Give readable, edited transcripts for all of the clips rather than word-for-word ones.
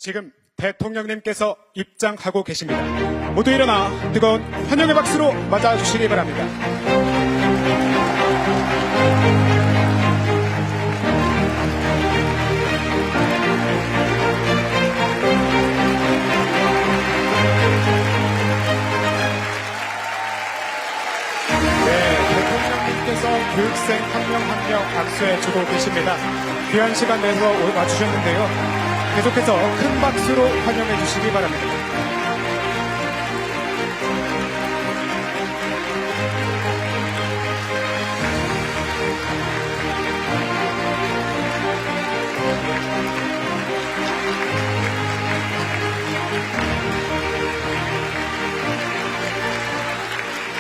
지금 대통령님께서 입장하고 계십니다. 모두 일어나 뜨거운 환영의 박수로 맞아주시기 바랍니다. 대통령님께서 교육생 한 명 한 명 박수해주고 계십니다. 귀한 시간 내서 와주셨는데요. 계속해서 큰 박수로 환영해 주시기 바랍니다.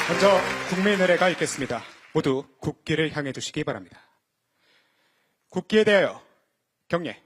먼저 국민의례가 있겠습니다. 모두 국기를 향해 주시기 바랍니다. 국기에 대하여 경례.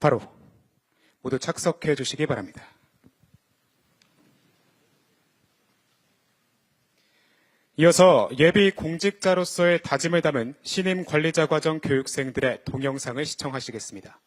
바로 모두 착석해 주시기 바랍니다. 이어서 예비 공직자로서의 다짐을 담은 신임 관리자 과정 교육생들의 동영상을 시청하시겠습니다.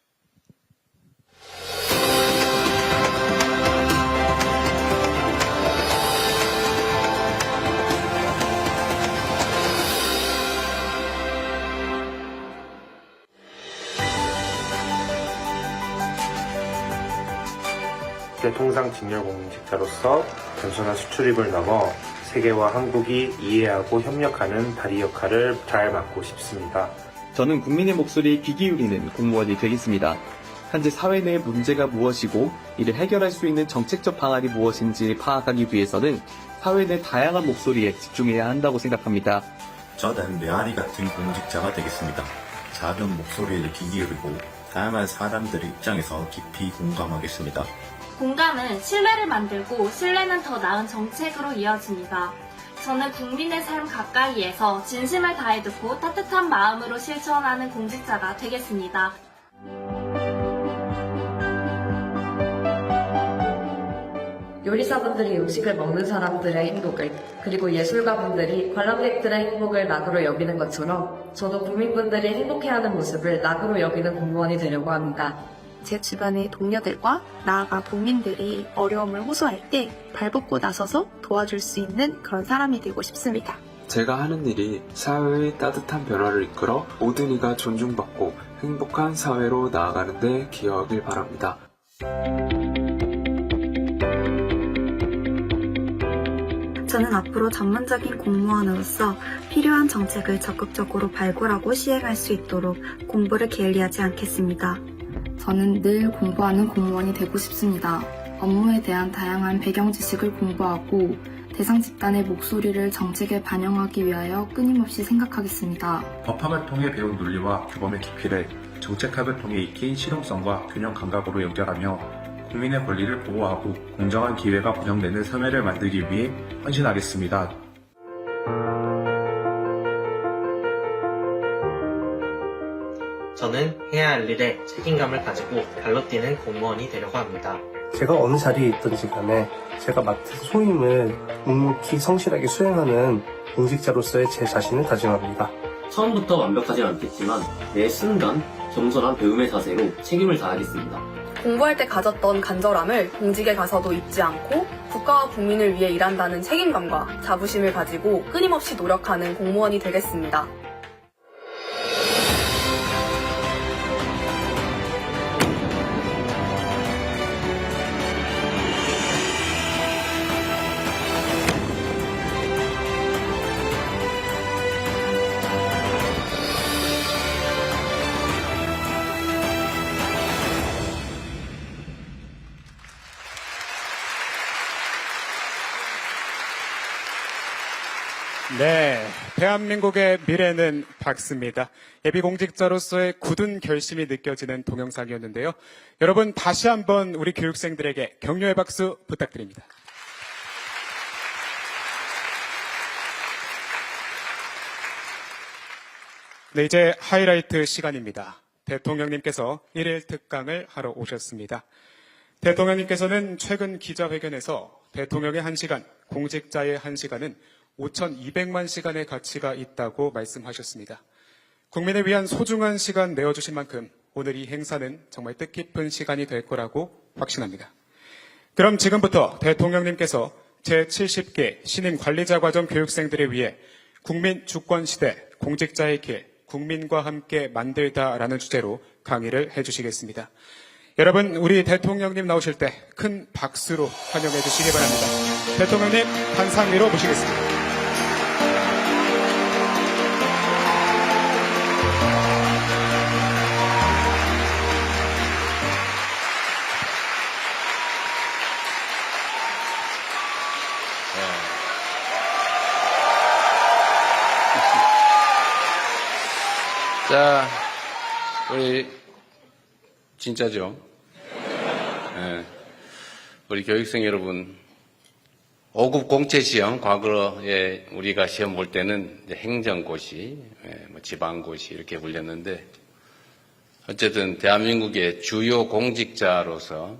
통상 직렬 공직자로서 단순한 수출입을 넘어 세계와 한국이 이해하고 협력하는 다리 역할을 잘 맡고 싶습니다. 저는 국민의 목소리에 귀 기울이는 공무원이 되겠습니다. 현재 사회 내 문제가 무엇이고 이를 해결할 수 있는 정책적 방안이 무엇인지 파악하기 위해서는 사회 내 다양한 목소리에 집중해야 한다고 생각합니다. 저는 메아리 같은 공직자가 되겠습니다. 작은 목소리를 귀 기울이고 다양한 사람들의 입장에서 깊이 공감하겠습니다. 공감은 신뢰를 만들고 신뢰는 더 나은 정책으로 이어집니다. 저는 국민의 삶 가까이에서 진심을 다해 듣고 따뜻한 마음으로 실천하는 공직자가 되겠습니다. 요리사분들이 음식을 먹는 사람들의 행복을, 그리고 예술가분들이 관람객들의 행복을 낙으로 여기는 것처럼 저도 국민분들이 행복해하는 모습을 낙으로 여기는 공무원이 되려고 합니다. 제 주변의 동료들과 나아가 국민들이 어려움을 호소할 때 발벗고 나서서 도와줄 수 있는 그런 사람이 되고 싶습니다. 제가 하는 일이 사회의 따뜻한 변화를 이끌어 모든 이가 존중받고 행복한 사회로 나아가는 데 기여하길 바랍니다. 저는 앞으로 전문적인 공무원으로서 필요한 정책을 적극적으로 발굴하고 시행할 수 있도록 공부를 게을리하지 않겠습니다. 저는 늘 공부하는 공무원이 되고 싶습니다. 업무에 대한 다양한 배경 지식을 공부하고 대상 집단의 목소리를 정책에 반영하기 위하여 끊임없이 생각하겠습니다. 법학을 통해 배운 논리와 규범의 깊이를 정책학을 통해 익힌 실용성과 균형 감각으로 연결하며 국민의 권리를 보호하고 공정한 기회가 보장되는 사회를 만들기 위해 헌신하겠습니다. 저는 해야 할 일에 책임감을 가지고 발로 뛰는 공무원이 되려고 합니다. 제가 어느 자리에 있든지 간에 제가 맡은 소임을 묵묵히 성실하게 수행하는 공직자로서의 제 자신을 다짐합니다. 처음부터 완벽하진 않겠지만 매 순간 겸손한 배움의 자세로 책임을 다하겠습니다. 공부할 때 가졌던 간절함을 공직에 가서도 잊지 않고 국가와 국민을 위해 일한다는 책임감과 자부심을 가지고 끊임없이 노력하는 공무원이 되겠습니다. 네, 대한민국의 미래는 밝습니다. 예비공직자로서의 굳은 결심이 느껴지는 동영상이었는데요. 여러분 다시 한번 우리 교육생들에게 격려의 박수 부탁드립니다. 네, 이제 하이라이트 시간입니다. 대통령님께서 1일 특강을 하러 오셨습니다. 대통령님께서는 최근 기자회견에서 대통령의 1시간, 공직자의 1시간은 5,200만 시간의 가치가 있다고 말씀하셨습니다. 국민을 위한 소중한 시간 내어주신 만큼 오늘 이 행사는 정말 뜻깊은 시간이 될 거라고 확신합니다. 그럼 지금부터 대통령님께서 제70개 신임 관리자 과정 교육생들을 위해 국민 주권 시대, 공직자의 길, 국민과 함께 만들다라는 주제로 강의를 해주시겠습니다. 여러분, 우리 대통령님 나오실 때 큰 박수로 환영해 주시기 바랍니다. 대통령님 단상 위로 모시겠습니다. 자, 우리 진짜죠? 네. 우리 교육생 여러분, 5급 공채시험 과거에 우리가 시험 볼 때는 이제 행정고시, 뭐 지방고시 이렇게 불렸는데 어쨌든 대한민국의 주요 공직자로서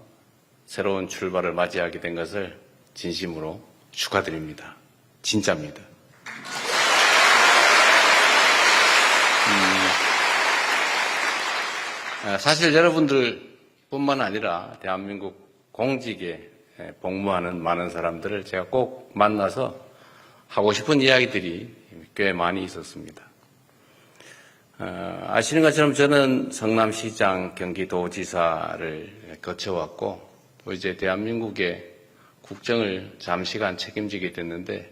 새로운 출발을 맞이하게 된 것을 진심으로 축하드립니다. 진짜입니다. 사실 여러분들뿐만 아니라 대한민국 공직에 복무하는 많은 사람들을 제가 꼭 만나서 하고 싶은 이야기들이 꽤 많이 있었습니다. 아시는 것처럼 저는 성남시장, 경기도지사를 거쳐왔고 또 이제 대한민국의 국정을 잠시간 책임지게 됐는데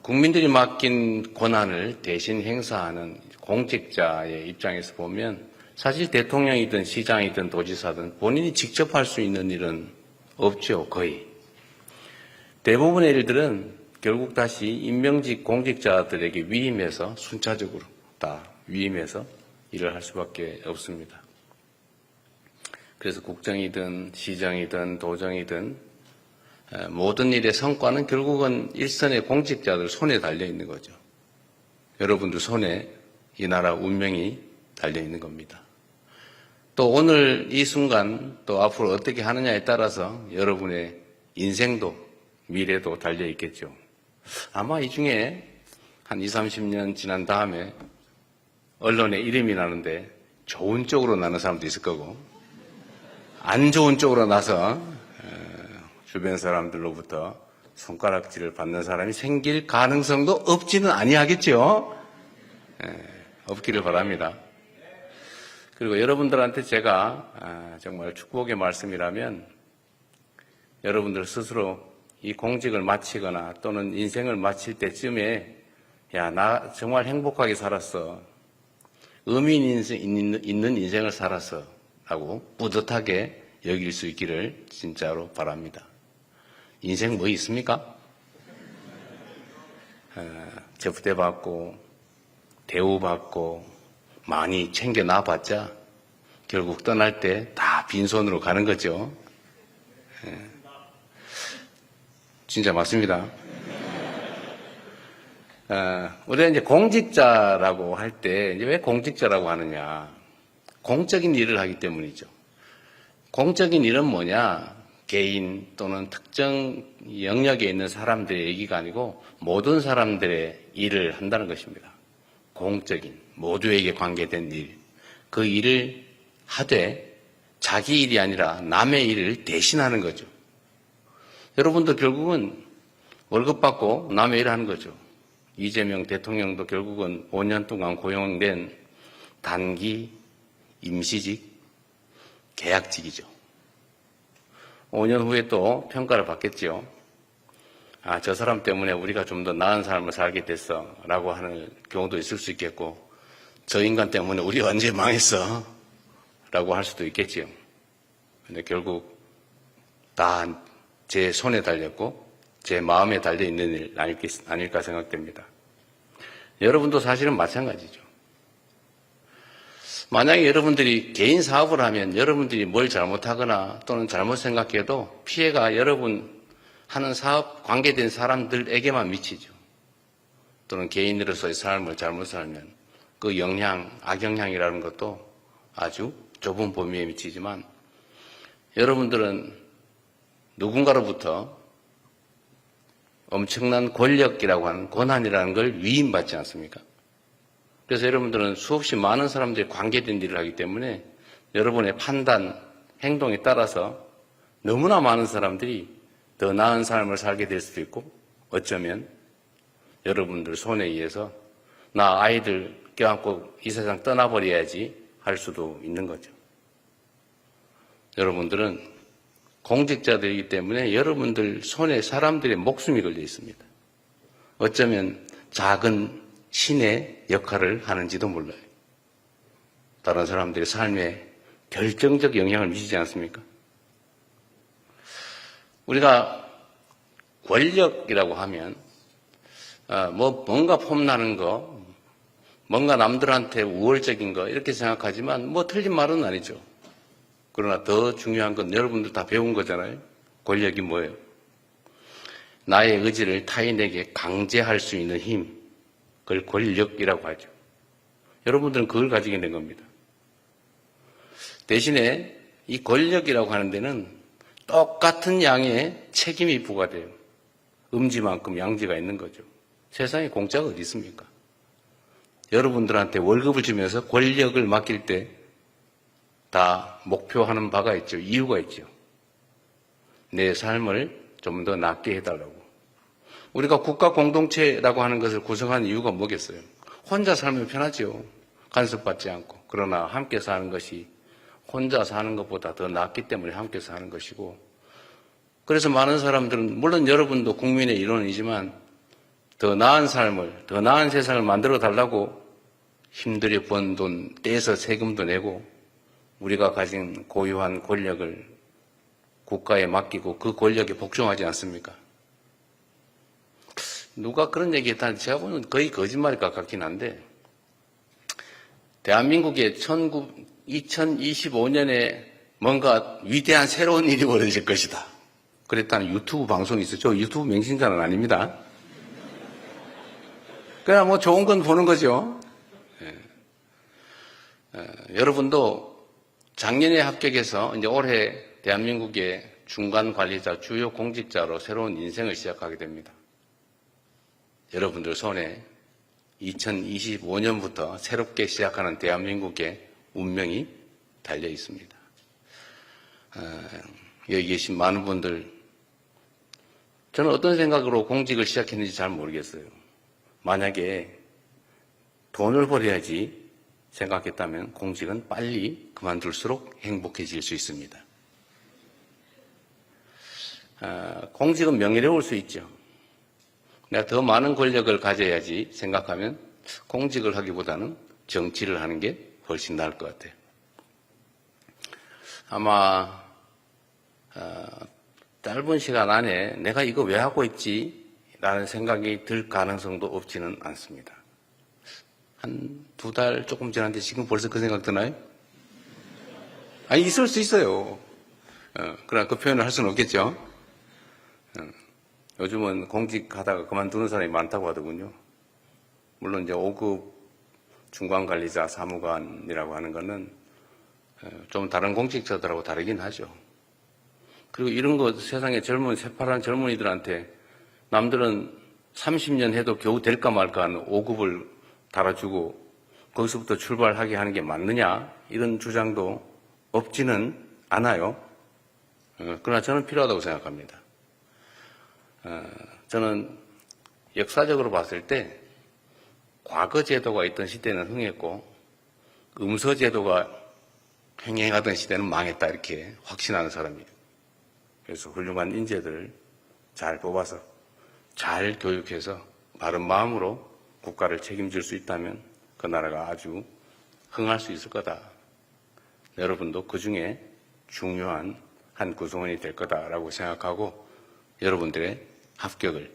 국민들이 맡긴 권한을 대신 행사하는 공직자의 입장에서 보면 사실 대통령이든 시장이든 도지사든 본인이 직접 할 수 있는 일은 없죠, 거의. 대부분의 일들은 결국 다시 임명직 공직자들에게 위임해서 순차적으로 다 위임해서 일을 할 수밖에 없습니다. 그래서 국정이든 시정이든 도정이든 모든 일의 성과는 결국은 일선의 공직자들 손에 달려 있는 거죠. 여러분들 손에 이 나라 운명이 달려 있는 겁니다. 또 오늘 이 순간 또 앞으로 어떻게 하느냐에 따라서 여러분의 인생도 미래도 달려 있겠죠. 아마 이 중에 한 20, 30년 지난 다음에 언론에 이름이 나는데 좋은 쪽으로 나는 사람도 있을 거고 안 좋은 쪽으로 나서 주변 사람들로부터 손가락질을 받는 사람이 생길 가능성도 없지는 아니하겠죠. 없기를 바랍니다. 그리고 여러분들한테 제가 정말 축복의 말씀이라면 여러분들 스스로 이 공직을 마치거나 또는 인생을 마칠 때쯤에 야, 나 정말 행복하게 살았어. 의미 있는 인생을 살았어. 라고 뿌듯하게 여길 수 있기를 진짜로 바랍니다. 인생 뭐 있습니까? 접대받고 대우받고 많이 챙겨놔봤자 결국 떠날 때 다 빈손으로 가는 거죠. 진짜 맞습니다. 우리가 이제 공직자라고 할 때 왜 공직자라고 하느냐? 공적인 일을 하기 때문이죠. 공적인 일은 뭐냐? 개인 또는 특정 영역에 있는 사람들의 얘기가 아니고 모든 사람들의 일을 한다는 것입니다. 공적인, 모두에게 관계된 일. 그 일을 하되 자기 일이 아니라 남의 일을 대신하는 거죠. 여러분도 결국은 월급 받고 남의 일을 하는 거죠. 이재명 대통령도 결국은 5년 동안 고용된 단기 임시직, 계약직이죠. 5년 후에 또 평가를 받겠죠. 아, 저 사람 때문에 우리가 좀 더 나은 삶을 살게 됐어 라고 하는 경우도 있을 수 있겠고 저 인간 때문에 우리 완전히 망했어 라고 할 수도 있겠지요. 근데 결국 다 제 손에 달렸고 제 마음에 달려있는 일 아닐까 생각됩니다. 여러분도 사실은 마찬가지죠. 만약에 여러분들이 개인 사업을 하면 여러분들이 뭘 잘못하거나 또는 잘못 생각해도 피해가 여러분 하는 사업 관계된 사람들에게만 미치죠. 또는 개인으로서의 삶을 잘못 살면 그 영향, 악영향이라는 것도 아주 좁은 범위에 미치지만 여러분들은 누군가로부터 엄청난 권력이라고 하는 권한이라는 걸 위임받지 않습니까? 그래서 여러분들은 수없이 많은 사람들이 관계된 일을 하기 때문에 여러분의 판단, 행동에 따라서 너무나 많은 사람들이 더 나은 삶을 살게 될 수도 있고 어쩌면 여러분들 손에 의해서 나 아이들 껴안고 이 세상 떠나버려야지 할 수도 있는 거죠. 여러분들은 공직자들이기 때문에 여러분들 손에 사람들의 목숨이 걸려 있습니다. 어쩌면 작은 신의 역할을 하는지도 몰라요. 다른 사람들의 삶에 결정적 영향을 미치지 않습니까? 우리가 권력이라고 하면 뭔가 폼나는 거, 뭔가 남들한테 우월적인 거 이렇게 생각하지만 틀린 말은 아니죠. 그러나 더 중요한 건 여러분들 다 배운 거잖아요. 권력이 뭐예요? 나의 의지를 타인에게 강제할 수 있는 힘, 그걸 권력이라고 하죠. 여러분들은 그걸 가지게 된 겁니다. 대신에 이 권력이라고 하는 데는 똑같은 양의 책임이 부과돼요. 음지만큼 양지가 있는 거죠. 세상에 공짜가 어디 있습니까? 여러분들한테 월급을 주면서 권력을 맡길 때 다 목표하는 바가 있죠. 이유가 있죠. 내 삶을 좀 더 낫게 해달라고. 우리가 국가 공동체라고 하는 것을 구성한 이유가 뭐겠어요? 혼자 살면 편하죠. 간섭받지 않고. 그러나 함께 사는 것이 혼자 사는 것보다 더 낫기 때문에 함께 사는 것이고, 그래서 많은 사람들은 물론 여러분도 국민의 일원이지만 더 나은 삶을, 더 나은 세상을 만들어 달라고 힘들게 번 돈 떼서 세금도 내고 우리가 가진 고유한 권력을 국가에 맡기고 그 권력에 복종하지 않습니까? 누가 그런 얘기 했다는데 제가 보는 거의 거짓말일 것 같긴 한데, 대한민국에 2025년에 뭔가 위대한 새로운 일이 벌어질 것이다. 그랬다는 유튜브 방송이 있었죠. 유튜브 맹신자는 아닙니다. 그냥 좋은 건 보는 거죠. 여러분도 작년에 합격해서 이제 올해 대한민국의 중간 관리자, 주요 공직자로 새로운 인생을 시작하게 됩니다. 여러분들 손에 2025년부터 새롭게 시작하는 대한민국의 운명이 달려 있습니다. 여기 계신 많은 분들, 저는 어떤 생각으로 공직을 시작했는지 잘 모르겠어요. 만약에 돈을 벌어야지 생각했다면 공직은 빨리 그만둘수록 행복해질 수 있습니다. 공직은 명예로울 수 있죠. 내가 더 많은 권력을 가져야지 생각하면 공직을 하기보다는 정치를 하는 게 훨씬 나을 것 같아요. 아마 짧은 시간 안에 내가 이거 왜 하고 있지? 라는 생각이 들 가능성도 없지는 않습니다. 한 2달 조금 지났는데 지금 벌써 그 생각 드나요? 아니, 있을 수 있어요. 그러나 그 표현을 할 수는 없겠죠. 요즘은 공직하다가 그만두는 사람이 많다고 하더군요. 물론 이제 5급 중간관리자 사무관이라고 하는 거는 좀 다른 공직자들하고 다르긴 하죠. 그리고 이런 거 세상에 새파란 젊은이들한테 남들은 30년 해도 겨우 될까 말까 하는 5급을 달아주고 거기서부터 출발하게 하는 게 맞느냐, 이런 주장도 없지는 않아요. 그러나 저는 필요하다고 생각합니다. 저는 역사적으로 봤을 때 과거 제도가 있던 시대는 흥했고 음서 제도가 횡행하던 시대는 망했다, 이렇게 확신하는 사람이에요. 그래서 훌륭한 인재들을 잘 뽑아서 잘 교육해서 바른 마음으로 국가를 책임질 수 있다면 그 나라가 아주 흥할 수 있을 거다. 여러분도 그 중에 중요한 한 구성원이 될 거다라고 생각하고 여러분들의 합격을,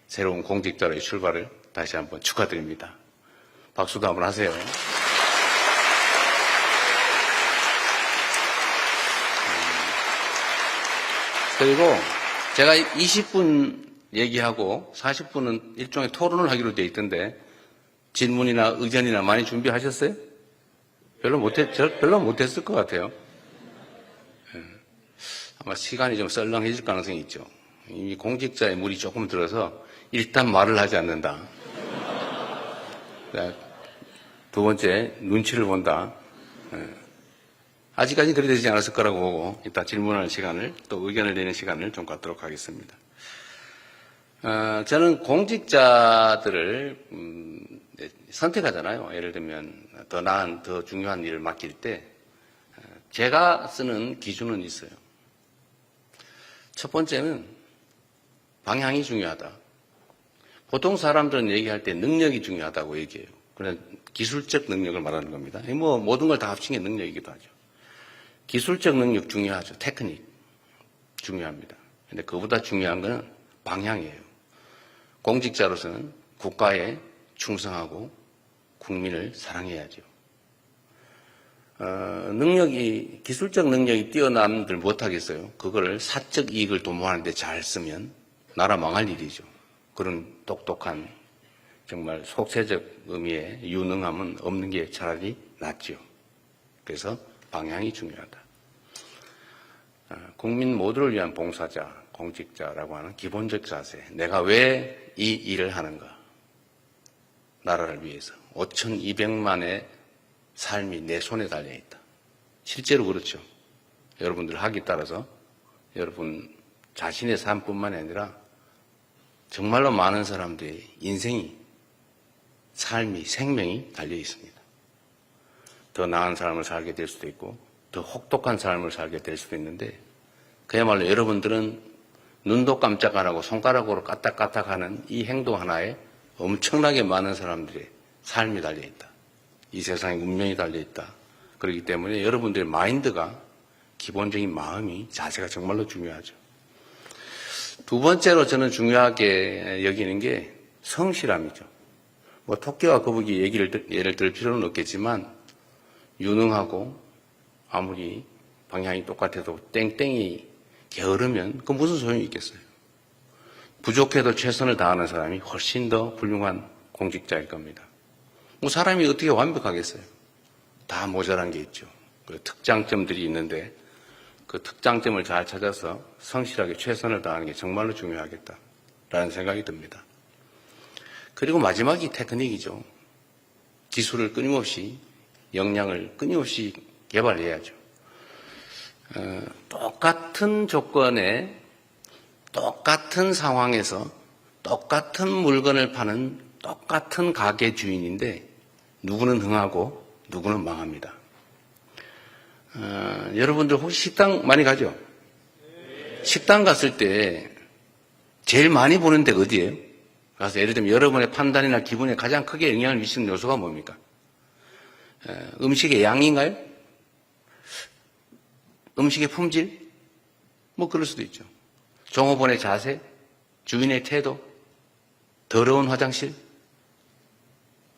새로운 공직자로의 출발을 다시 한번 축하드립니다. 박수도 한번 하세요. 그리고 제가 20분 얘기하고 40분은 일종의 토론을 하기로 돼 있던데 질문이나 의견이나 많이 준비하셨어요? 별로 못했을 것 같아요. 아마 시간이 좀 썰렁해질 가능성이 있죠. 이미 공직자의 물이 조금 들어서 일단 말을 하지 않는다. 두 번째, 눈치를 본다. 아직까지는 그리 되지 않았을 거라고 보고 이따 질문할 시간을 또 의견을 내는 시간을 좀 갖도록 하겠습니다. 저는 공직자들을 선택하잖아요. 예를 들면 더 나은, 더 중요한 일을 맡길 때 제가 쓰는 기준은 있어요. 첫 번째는 방향이 중요하다. 보통 사람들은 얘기할 때 능력이 중요하다고 얘기해요. 그런 기술적 능력을 말하는 겁니다. 뭐 모든 걸 다 합친 게 능력이기도 하죠. 기술적 능력 중요하죠. 테크닉 중요합니다. 근데 그보다 중요한 것은 방향이에요. 공직자로서는 국가에 충성하고 국민을 사랑해야죠. 기술적 능력이 뛰어남들 못하겠어요. 그거를 사적 이익을 도모하는 데 잘 쓰면 나라 망할 일이죠. 그런 똑똑한 정말 속세적 의미의 유능함은 없는 게 차라리 낫죠. 그래서 방향이 중요하다. 국민 모두를 위한 봉사자, 공직자라고 하는 기본적 자세. 내가 왜 이 일을 하는가? 나라를 위해서. 5,200만의 삶이 내 손에 달려있다. 실제로 그렇죠. 여러분들 학위에 따라서 여러분 자신의 삶뿐만이 아니라 정말로 많은 사람들의 인생이, 삶이, 생명이 달려 있습니다. 더 나은 삶을 살게 될 수도 있고 더 혹독한 삶을 살게 될 수도 있는데 그야말로 여러분들은 눈도 깜짝 안 하고 손가락으로 까딱까딱하는 이 행동 하나에 엄청나게 많은 사람들의 삶이 달려있다. 이 세상에 운명이 달려있다. 그렇기 때문에 여러분들의 마인드가, 기본적인 마음이, 자세가 정말로 중요하죠. 두 번째로 저는 중요하게 여기는 게 성실함이죠. 뭐 토끼와 거북이 예를 들 필요는 없겠지만 유능하고 아무리 방향이 똑같아도 땡땡이 게으르면 그 무슨 소용이 있겠어요. 부족해도 최선을 다하는 사람이 훨씬 더 훌륭한 공직자일 겁니다. 뭐 사람이 어떻게 완벽하겠어요. 다 모자란 게 있죠. 그 특장점들이 있는데 그 특장점을 잘 찾아서 성실하게 최선을 다하는 게 정말로 중요하겠다라는 생각이 듭니다. 그리고 마지막이 테크닉이죠. 기술을 끊임없이, 역량을 끊임없이 개발해야죠. 똑같은 조건에 똑같은 상황에서 똑같은 물건을 파는 똑같은 가게 주인인데 누구는 흥하고 누구는 망합니다. 여러분들 혹시 식당 많이 가죠? 식당 갔을 때 제일 많이 보는 데가 어디예요? 가서 예를 들면 여러분의 판단이나 기분에 가장 크게 영향을 미치는 요소가 뭡니까? 음식의 양인가요? 음식의 품질? 뭐 그럴 수도 있죠. 종업원의 자세? 주인의 태도? 더러운 화장실?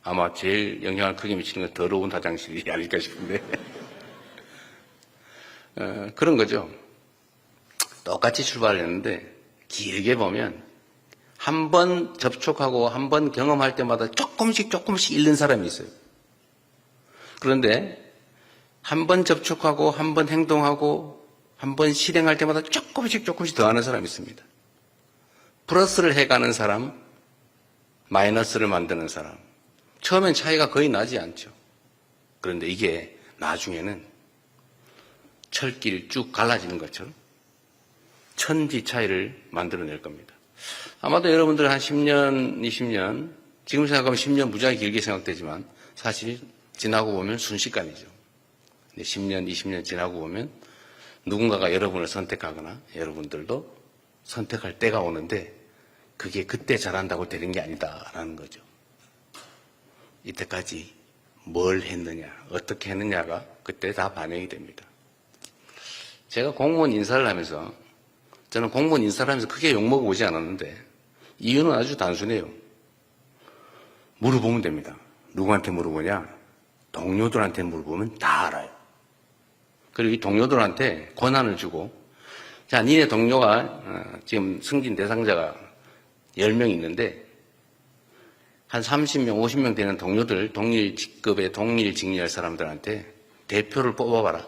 아마 제일 영향을 크게 미치는 건 더러운 화장실이 아닐까 싶은데 그런 거죠. 똑같이 출발했는데 길게 보면 한 번 접촉하고 한 번 경험할 때마다 조금씩 잃는 사람이 있어요. 그런데 한 번 접촉하고 한 번 행동하고 한 번 실행할 때마다 조금씩 더 하는 사람이 있습니다. 플러스를 해가는 사람, 마이너스를 만드는 사람. 처음엔 차이가 거의 나지 않죠. 그런데 이게 나중에는 철길 쭉 갈라지는 것처럼 천지 차이를 만들어낼 겁니다. 아마도 여러분들 한 10년, 20년, 지금 생각하면 10년 무지하게 길게 생각되지만 사실 지나고 보면 순식간이죠. 10년, 20년 지나고 보면 누군가가 여러분을 선택하거나 여러분들도 선택할 때가 오는데 그게 그때 잘한다고 되는 게 아니다라는 거죠. 이때까지 뭘 했느냐, 어떻게 했느냐가 그때 다 반영이 됩니다. 제가 공무원 인사를 하면서 저는 공무원 인사를 하면서 크게 욕먹어보지 않았는데 이유는 아주 단순해요. 물어보면 됩니다. 누구한테 물어보냐? 동료들한테 물어보면 다 알아요. 그리고 이 동료들한테 권한을 주고, 자, 니네 동료가 지금 승진 대상자가 10명 있는데 한 30명, 50명 되는 동료들, 동일 직급의 동일 직리할 사람들한테 대표를 뽑아봐라.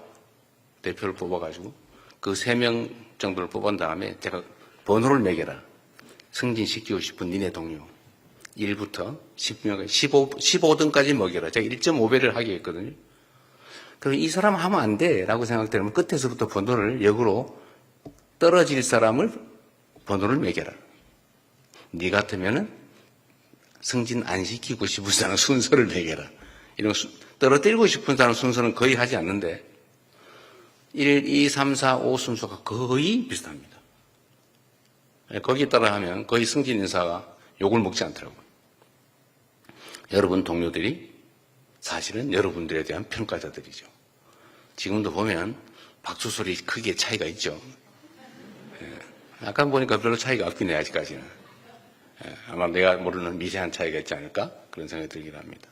대표를 뽑아가지고 그 3명 정도를 뽑은 다음에 제가 번호를 매겨라. 승진시키고 싶은 니네 동료. 1부터 10명, 15등까지 먹여라. 제가 1.5배를 하게 했거든요. 그럼 이 사람 하면 안 돼. 라고 생각되면 끝에서부터 번호를 역으로 떨어질 사람을 번호를 매겨라. 네 같으면은 승진 안 시키고 싶은 사람 순서를 매겨라. 이런 떨어뜨리고 싶은 사람 순서는 거의 하지 않는데 1, 2, 3, 4, 5 순서가 거의 비슷합니다. 거기에 따라 하면 거의 승진 인사가 욕을 먹지 않더라고요. 여러분 동료들이 사실은 여러분들에 대한 평가자들이죠. 지금도 보면 박수 소리 크기의 차이가 있죠. 아까 보니까 별로 차이가 없긴 해, 아직까지는. 아마 내가 모르는 미세한 차이가 있지 않을까? 그런 생각이 들긴 합니다.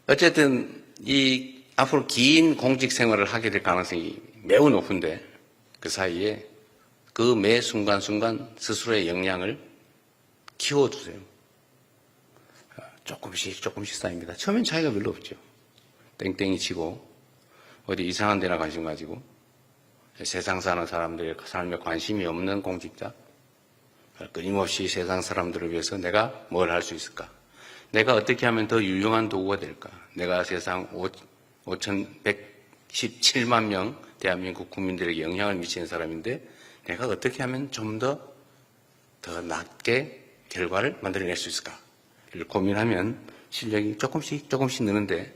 어쨌든 이 앞으로 긴 공직 생활을 하게 될 가능성이 매우 높은데 그 사이에 그 매 순간순간 스스로의 역량을 키워주세요. 조금씩 쌓입니다. 처음엔 차이가 별로 없죠. 땡땡이 치고 어디 이상한 데나 관심 가지고 세상 사는 사람들의 삶에 관심이 없는 공직자, 끊임없이 세상 사람들을 위해서 내가 뭘 할 수 있을까? 내가 어떻게 하면 더 유용한 도구가 될까? 내가 세상 5,117만 명 대한민국 국민들에게 영향을 미치는 사람인데 내가 어떻게 하면 좀 더 낮게 결과를 만들어낼 수 있을까를 고민하면 실력이 조금씩 느는데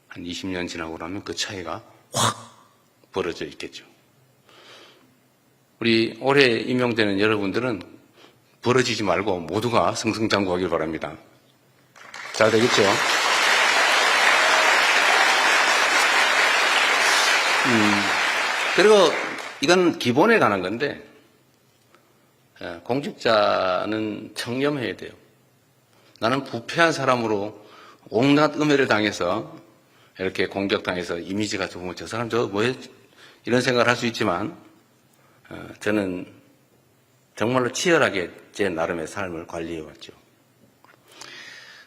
한 20년 지나고 나면 그 차이가 확 벌어져 있겠죠. 우리 올해 임용되는 여러분들은 벌어지지 말고 모두가 승승장구하길 바랍니다. 잘 되겠죠? 그리고 이건 기본에 관한 건데 공직자는 청렴해야 돼요. 나는 부패한 사람으로 온갖 음해를 당해서 이렇게 공격당해서 이미지가 좋으면 저 사람 뭐해? 이런 생각을 할 수 있지만 저는 정말로 치열하게 제 나름의 삶을 관리해왔죠.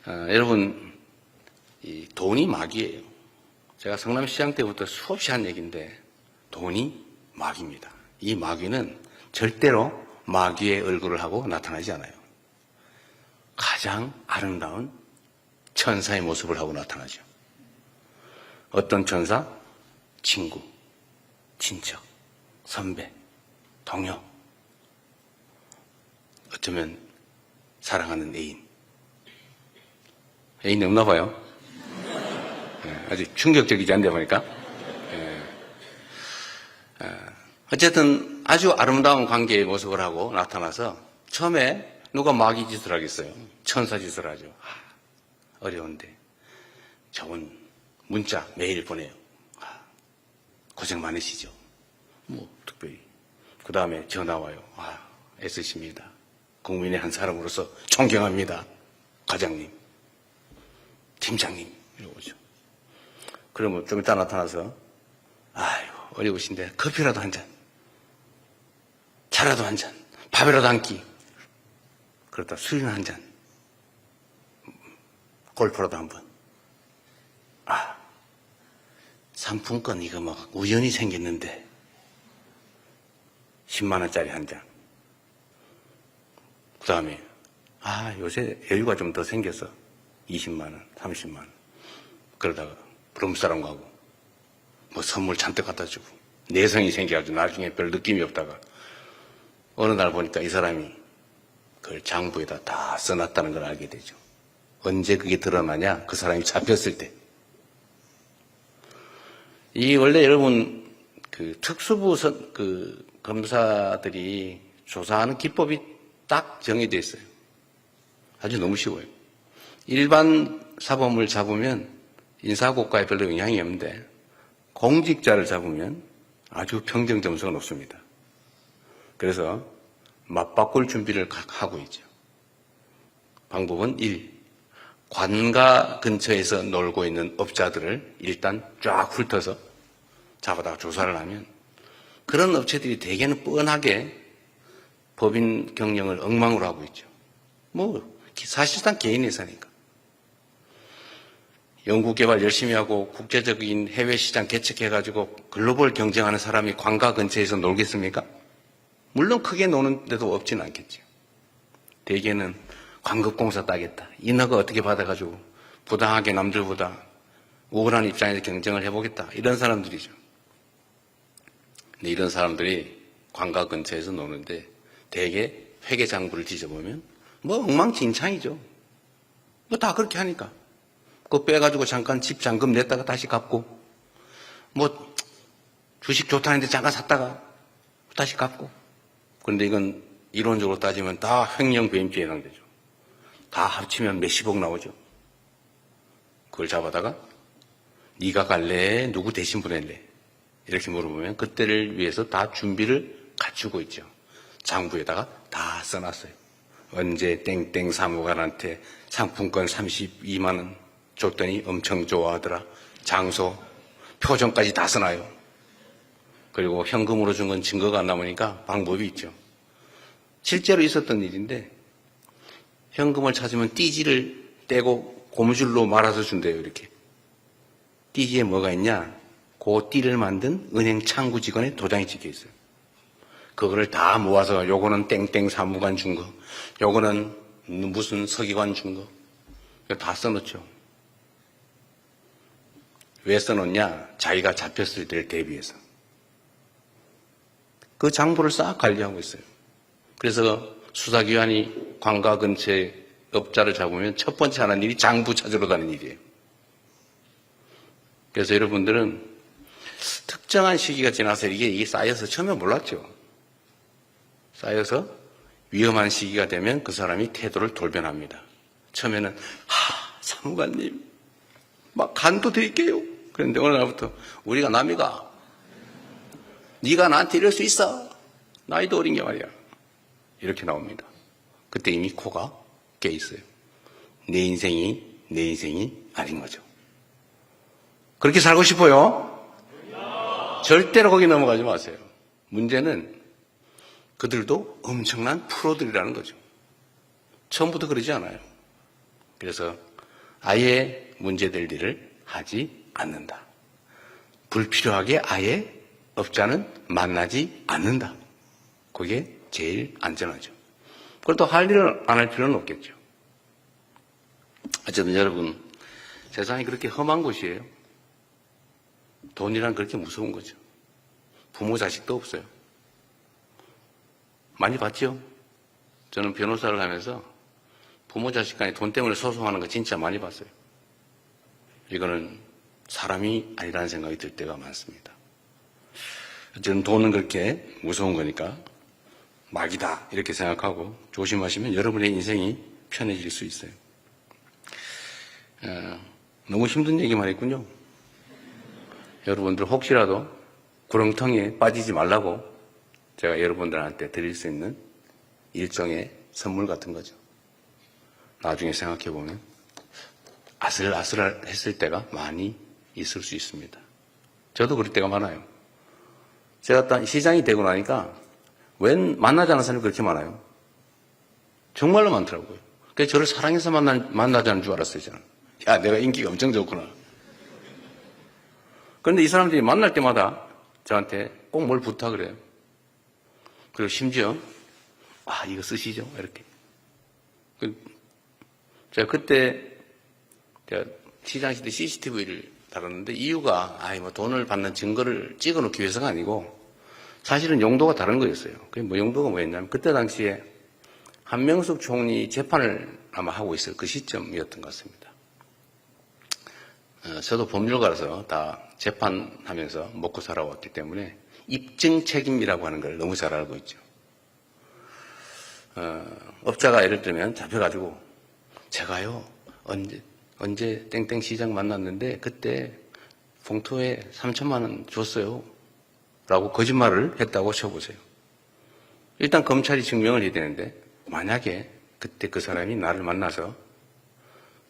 여러분, 이 돈이 마귀예요. 제가 성남시장 때부터 수없이 한 얘기인데 돈이 마귀입니다. 이 마귀는 절대로 마귀의 얼굴을 하고 나타나지 않아요. 가장 아름다운 천사의 모습을 하고 나타나죠. 어떤 천사? 친구, 친척, 선배, 동료, 어쩌면 사랑하는 애인. 애인이 없나 봐요. 아주 충격적이지 않네 보니까. 어쨌든 아주 아름다운 관계의 모습을 하고 나타나서 처음에 누가 마귀 짓을 하겠어요. 천사 짓을 하죠. 어려운데 좋은 문자 매일 보내요. 고생 많으시죠. 뭐 특별히. 그 다음에 전화 와요. 애쓰십니다. 국민의 한 사람으로서 존경합니다. 과장님, 팀장님 이러고 오죠. 그러면 좀 이따 나타나서 아이고 어려우신데 커피라도 한 잔, 차라도 한 잔, 밥이라도 한 끼, 그러다 술이나 한 잔, 골프라도 한 번. 상품권 이거 막 우연히 생겼는데 10만 원짜리 한 잔. 그 다음에 요새 여유가 좀 더 생겨서 20만 원, 30만 원. 그러다가 부름사람 가고 뭐 선물 잔뜩 갖다 주고 내성이 생겨가지고 나중에 별 느낌이 없다가 어느 날 보니까 이 사람이 그걸 장부에다 다 써놨다는 걸 알게 되죠. 언제 그게 드러나냐? 그 사람이 잡혔을 때. 이 원래 여러분 그 특수부 그 검사들이 조사하는 기법이 딱 정해져 있어요. 아주 너무 쉬워요. 일반 사범을 잡으면 인사고과에 별로 영향이 없는데 공직자를 잡으면 아주 평정 점수가 높습니다. 그래서 맞바꿀 준비를 하고 있죠. 방법은 1. 관가 근처에서 놀고 있는 업자들을 일단 쫙 훑어서 잡아다가 조사를 하면 그런 업체들이 대개는 뻔하게 법인 경영을 엉망으로 하고 있죠. 사실상 개인 회사니까. 연구개발 열심히 하고 국제적인 해외시장 개척해가지고 글로벌 경쟁하는 사람이 관가 근처에서 놀겠습니까? 물론 크게 노는 데도 없지는 않겠죠. 대개는 광급공사 따겠다. 인허가 어떻게 받아가지고 부당하게 남들보다 우월한 입장에서 경쟁을 해보겠다. 이런 사람들이죠. 근데 이런 사람들이 관가 근처에서 노는데 대개 회계장부를 뒤져보면 엉망진창이죠. 다 그렇게 하니까. 그거 빼가지고 잠깐 집 잔금 냈다가 다시 갚고 주식 좋다는데 잠깐 샀다가 다시 갚고. 그런데 이건 이론적으로 따지면 다 횡령 배임죄에 해당되죠. 다 합치면 몇십억 나오죠. 그걸 잡아다가 네가 갈래? 누구 대신 보낼래? 이렇게 물어보면 그때를 위해서 다 준비를 갖추고 있죠. 장부에다가 다 써놨어요. 언제 땡땡 사무관한테 상품권 32만 원 줬더니 엄청 좋아하더라. 장소, 표정까지 다 써놔요. 그리고 현금으로 준 건 증거가 안 남으니까 방법이 있죠. 실제로 있었던 일인데 현금을 찾으면 띠지를 떼고 고무줄로 말아서 준대요. 이렇게. 띠지에 뭐가 있냐? 그 띠를 만든 은행 창구 직원의 도장이 찍혀 있어요. 그거를 다 모아서 요거는 땡땡 사무관 준 거, 요거는 무슨 서기관 준 거, 다 써놓죠. 왜 써놓냐? 자기가 잡혔을 때를 대비해서. 그 장부를 싹 관리하고 있어요. 그래서 수사기관이 관가 근처에 업자를 잡으면 첫 번째 하는 일이 장부 찾으러 가는 일이에요. 그래서 여러분들은 특정한 시기가 지나서 이게 쌓여서 처음에 몰랐죠. 쌓여서 위험한 시기가 되면 그 사람이 태도를 돌변합니다. 처음에는 사무관님 막 간도 드릴게요. 그런데 어느 날부터 우리가 남이가 네가 나한테 이럴 수 있어. 나이도 어린 게 말이야. 이렇게 나옵니다. 그때 이미 코가 깨 있어요. 내 인생이 아닌 거죠. 그렇게 살고 싶어요? 절대로 거기 넘어가지 마세요. 문제는 그들도 엄청난 프로들이라는 거죠. 처음부터 그러지 않아요. 그래서 아예 문제될 일을 하지 않는다. 불필요하게 아예 업자는 만나지 않는다. 그게 제일 안전하죠. 그렇다고 할 일을 안 할 필요는 없겠죠. 어쨌든 여러분, 세상이 그렇게 험한 곳이에요. 돈이란 그렇게 무서운 거죠. 부모 자식도 없어요. 많이 봤죠? 저는 변호사를 하면서 부모 자식 간에 돈 때문에 소송하는 거 진짜 많이 봤어요. 이거는 사람이 아니라는 생각이 들 때가 많습니다. 어쨌든 돈은 그렇게 무서운 거니까 막이다 이렇게 생각하고 조심하시면 여러분의 인생이 편해질 수 있어요. 너무 힘든 얘기만 했군요. 여러분들 혹시라도 구렁텅이에 빠지지 말라고 제가 여러분들한테 드릴 수 있는 일종의 선물 같은 거죠. 나중에 생각해 보면 아슬아슬했을 때가 많이 있을 수 있습니다. 저도 그럴 때가 많아요. 제가 딱 시장이 되고 나니까 웬 만나지 않은 사람이 그렇게 많아요. 정말로 많더라고요. 그래서 저를 사랑해서 만나자는 줄 알았어요, 저는. 야, 내가 인기가 엄청 좋구나. 그런데 이 사람들이 만날 때마다 저한테 꼭 뭘 부탁을 해요. 그리고 심지어, 이거 쓰시죠? 이렇게. 제가 그때, 시장시대 CCTV를 다뤘는데 이유가, 돈을 받는 증거를 찍어 놓기 위해서가 아니고, 사실은 용도가 다른 거였어요. 그게 용도가 뭐였냐면, 그때 당시에 한명숙 총리 재판을 아마 하고 있을 그 시점이었던 것 같습니다. 저도 법률가라서 다 재판하면서 먹고 살아왔기 때문에 입증 책임이라고 하는 걸 너무 잘 알고 있죠. 업자가 예를 들면 잡혀가지고 제가요 언제 땡땡 시장 만났는데 그때 봉투에 3천만 원 줬어요 라고 거짓말을 했다고 쳐보세요. 일단 검찰이 증명을 해야 되는데 만약에 그때 그 사람이 나를 만나서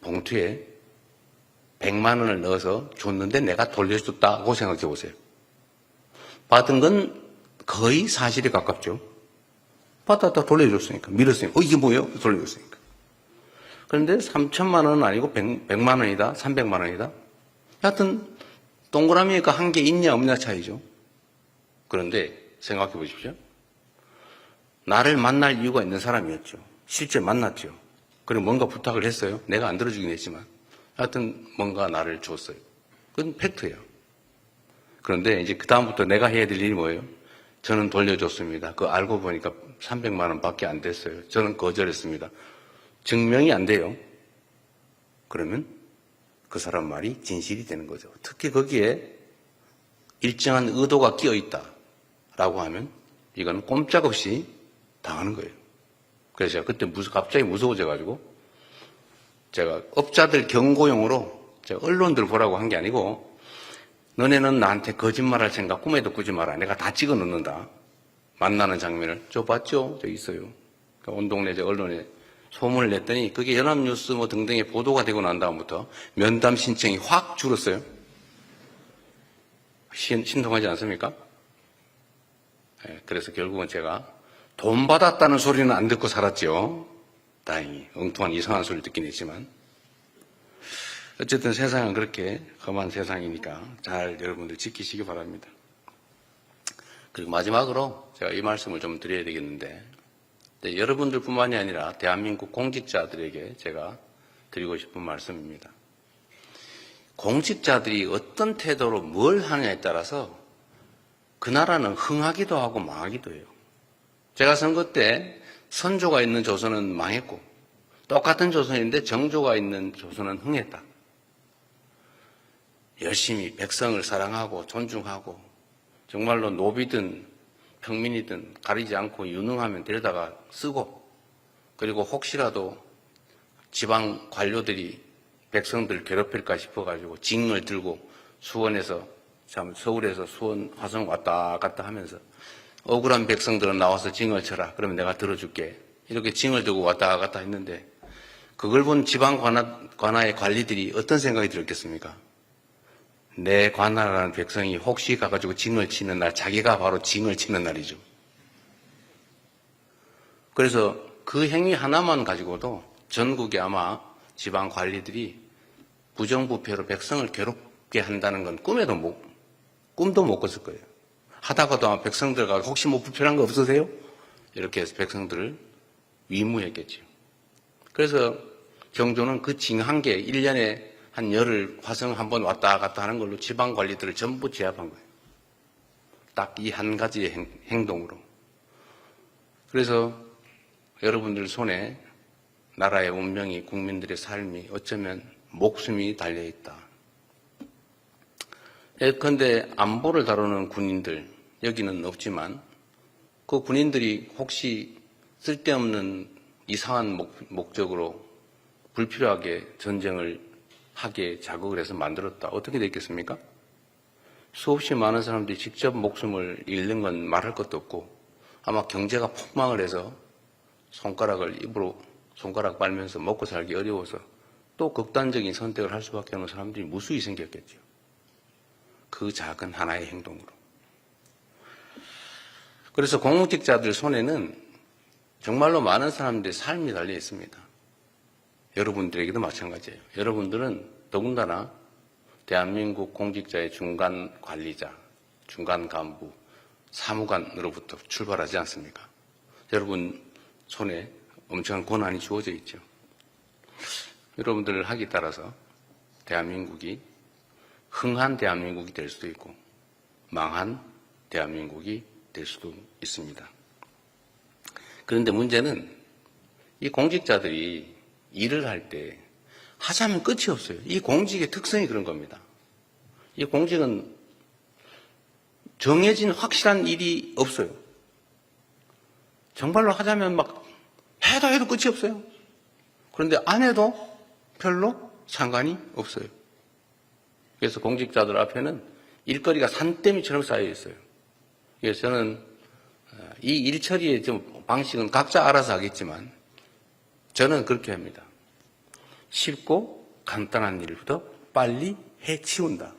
봉투에 100만 원을 넣어서 줬는데 내가 돌려줬다고 생각해 보세요. 받은 건 거의 사실에 가깝죠. 받았다 돌려줬으니까. 밀었으니까. 이게 뭐예요? 돌려줬으니까. 그런데 3천만 원은 아니고 100만 원이다. 300만 원이다. 하여튼 동그라미가 한 개 있냐 없냐 차이죠. 그런데 생각해 보십시오. 나를 만날 이유가 있는 사람이었죠. 실제 만났죠. 그리고 뭔가 부탁을 했어요. 내가 안 들어주긴 했지만. 하여튼 뭔가 나를 줬어요. 그건 팩트예요. 그런데 이제 그 다음부터 내가 해야 될 일이 뭐예요? 저는 돌려줬습니다. 그거 알고 보니까 300만 원밖에 안 됐어요. 저는 거절했습니다. 증명이 안 돼요. 그러면 그 사람 말이 진실이 되는 거죠. 특히 거기에 일정한 의도가 끼어 있다라고 하면 이건 꼼짝없이 당하는 거예요. 그래서 제가 그때 갑자기 무서워져가지고 제가 업자들 경고용으로 제가 언론들 보라고 한 게 아니고 너네는 나한테 거짓말할 생각 꿈에도 꾸지 마라. 내가 다 찍어 놓는다. 만나는 장면을. 저 봤죠? 저 있어요. 온 동네 언론에 소문을 냈더니 그게 연합뉴스 뭐 등등에 보도가 되고 난 다음부터 면담 신청이 확 줄었어요. 신통하지 않습니까? 네, 그래서 결국은 제가 돈 받았다는 소리는 안 듣고 살았죠. 다행히 엉뚱한 이상한 소리를 듣긴 했지만 어쨌든 세상은 그렇게 험한 세상이니까 잘 여러분들 지키시기 바랍니다. 그리고 마지막으로 제가 이 말씀을 좀 드려야 되겠는데 여러분들뿐만이 아니라 대한민국 공직자들에게 제가 드리고 싶은 말씀입니다. 공직자들이 어떤 태도로 뭘 하느냐에 따라서 그 나라는 흥하기도 하고 망하기도 해요. 제가 선거 때 선조가 있는 조선은 망했고 똑같은 조선인데 정조가 있는 조선은 흥했다. 열심히 백성을 사랑하고 존중하고 정말로 노비든 평민이든 가리지 않고 유능하면 데려다가 쓰고 그리고 혹시라도 지방 관료들이 백성들 괴롭힐까 싶어가지고 징을 들고 수원에서 서울에서 수원 화성 왔다 갔다 하면서 억울한 백성들은 나와서 징을 쳐라. 그러면 내가 들어줄게. 이렇게 징을 들고 왔다 갔다 했는데 그걸 본 지방 관아의 관리들이 어떤 생각이 들었겠습니까? 내 관할하는 백성이 혹시 가가지고 징을 치는 날 자기가 바로 징을 치는 날이죠. 그래서 그 행위 하나만 가지고도 전국에 아마 지방 관리들이 부정부패로 백성을 괴롭게 한다는 건 꿈도 못 꿨을 거예요. 하다가도 아마 백성들과 혹시 뭐 불편한 거 없으세요? 이렇게 해서 백성들을 위무했겠죠. 그래서 정조는 그 징 한 개, 1년에 한 열흘 화성 한 번 왔다 갔다 하는 걸로 지방 관리들을 전부 제압한 거예요. 딱 이 한 가지의 행동으로. 그래서 여러분들 손에 나라의 운명이 국민들의 삶이 어쩌면 목숨이 달려있다. 예컨대 안보를 다루는 군인들 여기는 없지만 그 군인들이 혹시 쓸데없는 이상한 목적으로 불필요하게 전쟁을 하게 자극을 해서 만들었다. 어떻게 됐겠습니까? 수없이 많은 사람들이 직접 목숨을 잃는 건 말할 것도 없고 아마 경제가 폭망을 해서 손가락 빨면서 먹고 살기 어려워서 또 극단적인 선택을 할 수밖에 없는 사람들이 무수히 생겼겠죠. 그 작은 하나의 행동으로. 그래서 공직자들 손에는 정말로 많은 사람들의 삶이 달려 있습니다. 여러분들에게도 마찬가지예요. 여러분들은 더군다나 대한민국 공직자의 중간 관리자, 중간 간부, 사무관으로부터 출발하지 않습니까? 여러분 손에 엄청난 권한이 주어져 있죠. 여러분들 하기 따라서 대한민국이 흥한 대한민국이 될 수도 있고 망한 대한민국이 될 수도 있습니다. 그런데 문제는 이 공직자들이 일을 할 때 하자면 끝이 없어요. 이 공직의 특성이 그런 겁니다. 이 공직은 정해진 확실한 일이 없어요. 정말로 하자면 막 해도 끝이 없어요. 그런데 안 해도 별로 상관이 없어요. 그래서 공직자들 앞에는 일거리가 산더미처럼 쌓여 있어요. 그래서 저는 이 일 처리의 좀 방식은 각자 알아서 하겠지만 저는 그렇게 합니다. 쉽고 간단한 일부터 빨리 해치운다.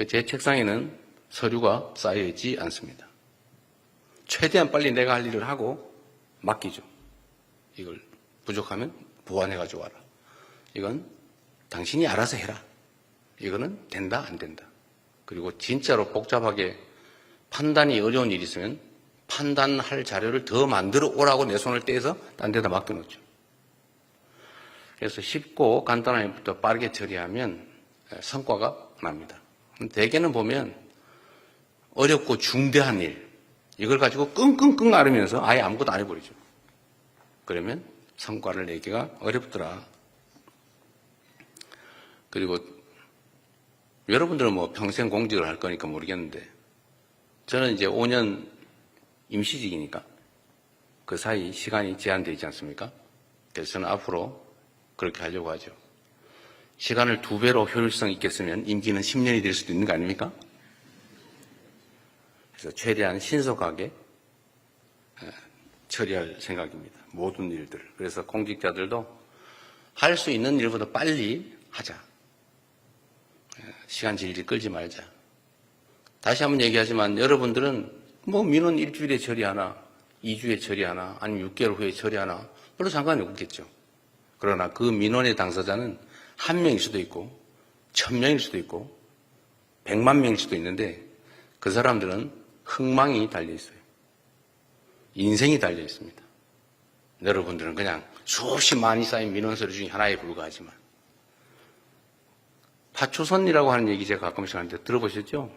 제 책상에는 서류가 쌓여있지 않습니다. 최대한 빨리 내가 할 일을 하고 맡기죠. 이걸 부족하면 보완해가지고 와라. 이건 당신이 알아서 해라. 이거는 된다 안 된다. 그리고 진짜로 복잡하게 판단이 어려운 일이 있으면 판단할 자료를 더 만들어 오라고 내 손을 떼서 딴 데다 맡겨놓죠. 그래서 쉽고 간단한 일부터 빠르게 처리하면 성과가 납니다. 대개는 보면 어렵고 중대한 일, 이걸 가지고 끙끙끙 앓으면서 아예 아무것도 안 해버리죠. 그러면 성과를 내기가 어렵더라. 그리고 여러분들은 뭐 평생 공직을 할 거니까 모르겠는데 저는 이제 5년 임시직이니까 그 사이 시간이 제한되어 있지 않습니까? 그래서 저는 앞으로 그렇게 하려고 하죠. 시간을 2배로 효율성 있게 쓰면 임기는 10년이 될 수도 있는 거 아닙니까? 그래서 최대한 신속하게 처리할 생각입니다. 모든 일들을. 그래서 공직자들도 할 수 있는 일보다 빨리 하자. 시간 질질 끌지 말자. 다시 한번 얘기하지만 여러분들은 뭐 민원 일주일에 처리하나 2주에 처리하나 아니면 6개월 후에 처리하나 별로 상관이 없겠죠. 그러나 그 민원의 당사자는 1명일 수도 있고 1000명일 수도 있고 100만 명일 수도 있는데 그 사람들은 흥망이 달려 있어요. 인생이 달려 있습니다. 여러분들은 그냥 수없이 많이 쌓인 민원서류 중에 하나에 불과하지만 파초선이라고 하는 얘기 제가 가끔씩 하는데 들어보셨죠?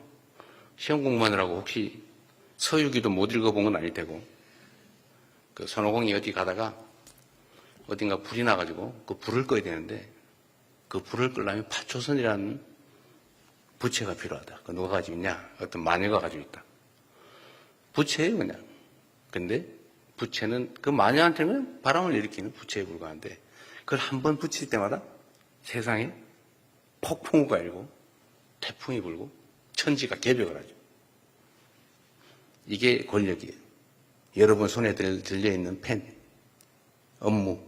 시험 공부하느라고 혹시 서유기도 못 읽어본 건 아닐 테고 그 손오공이 어디 가다가 어딘가 불이 나가지고 그 불을 꺼야 되는데 그 불을 끄려면 파초선이라는 부채가 필요하다. 그 누가 가지고 있냐? 어떤 마녀가 가지고 있다. 부채예요 그냥. 근데 부채는 그 마녀한테는 바람을 일으키는 부채에 불과한데 그걸 한 번 붙일 때마다 세상에 폭풍우가 일고 태풍이 불고 천지가 개벽을 하죠. 이게 권력이에요. 여러분 손에 들려있는 펜, 업무,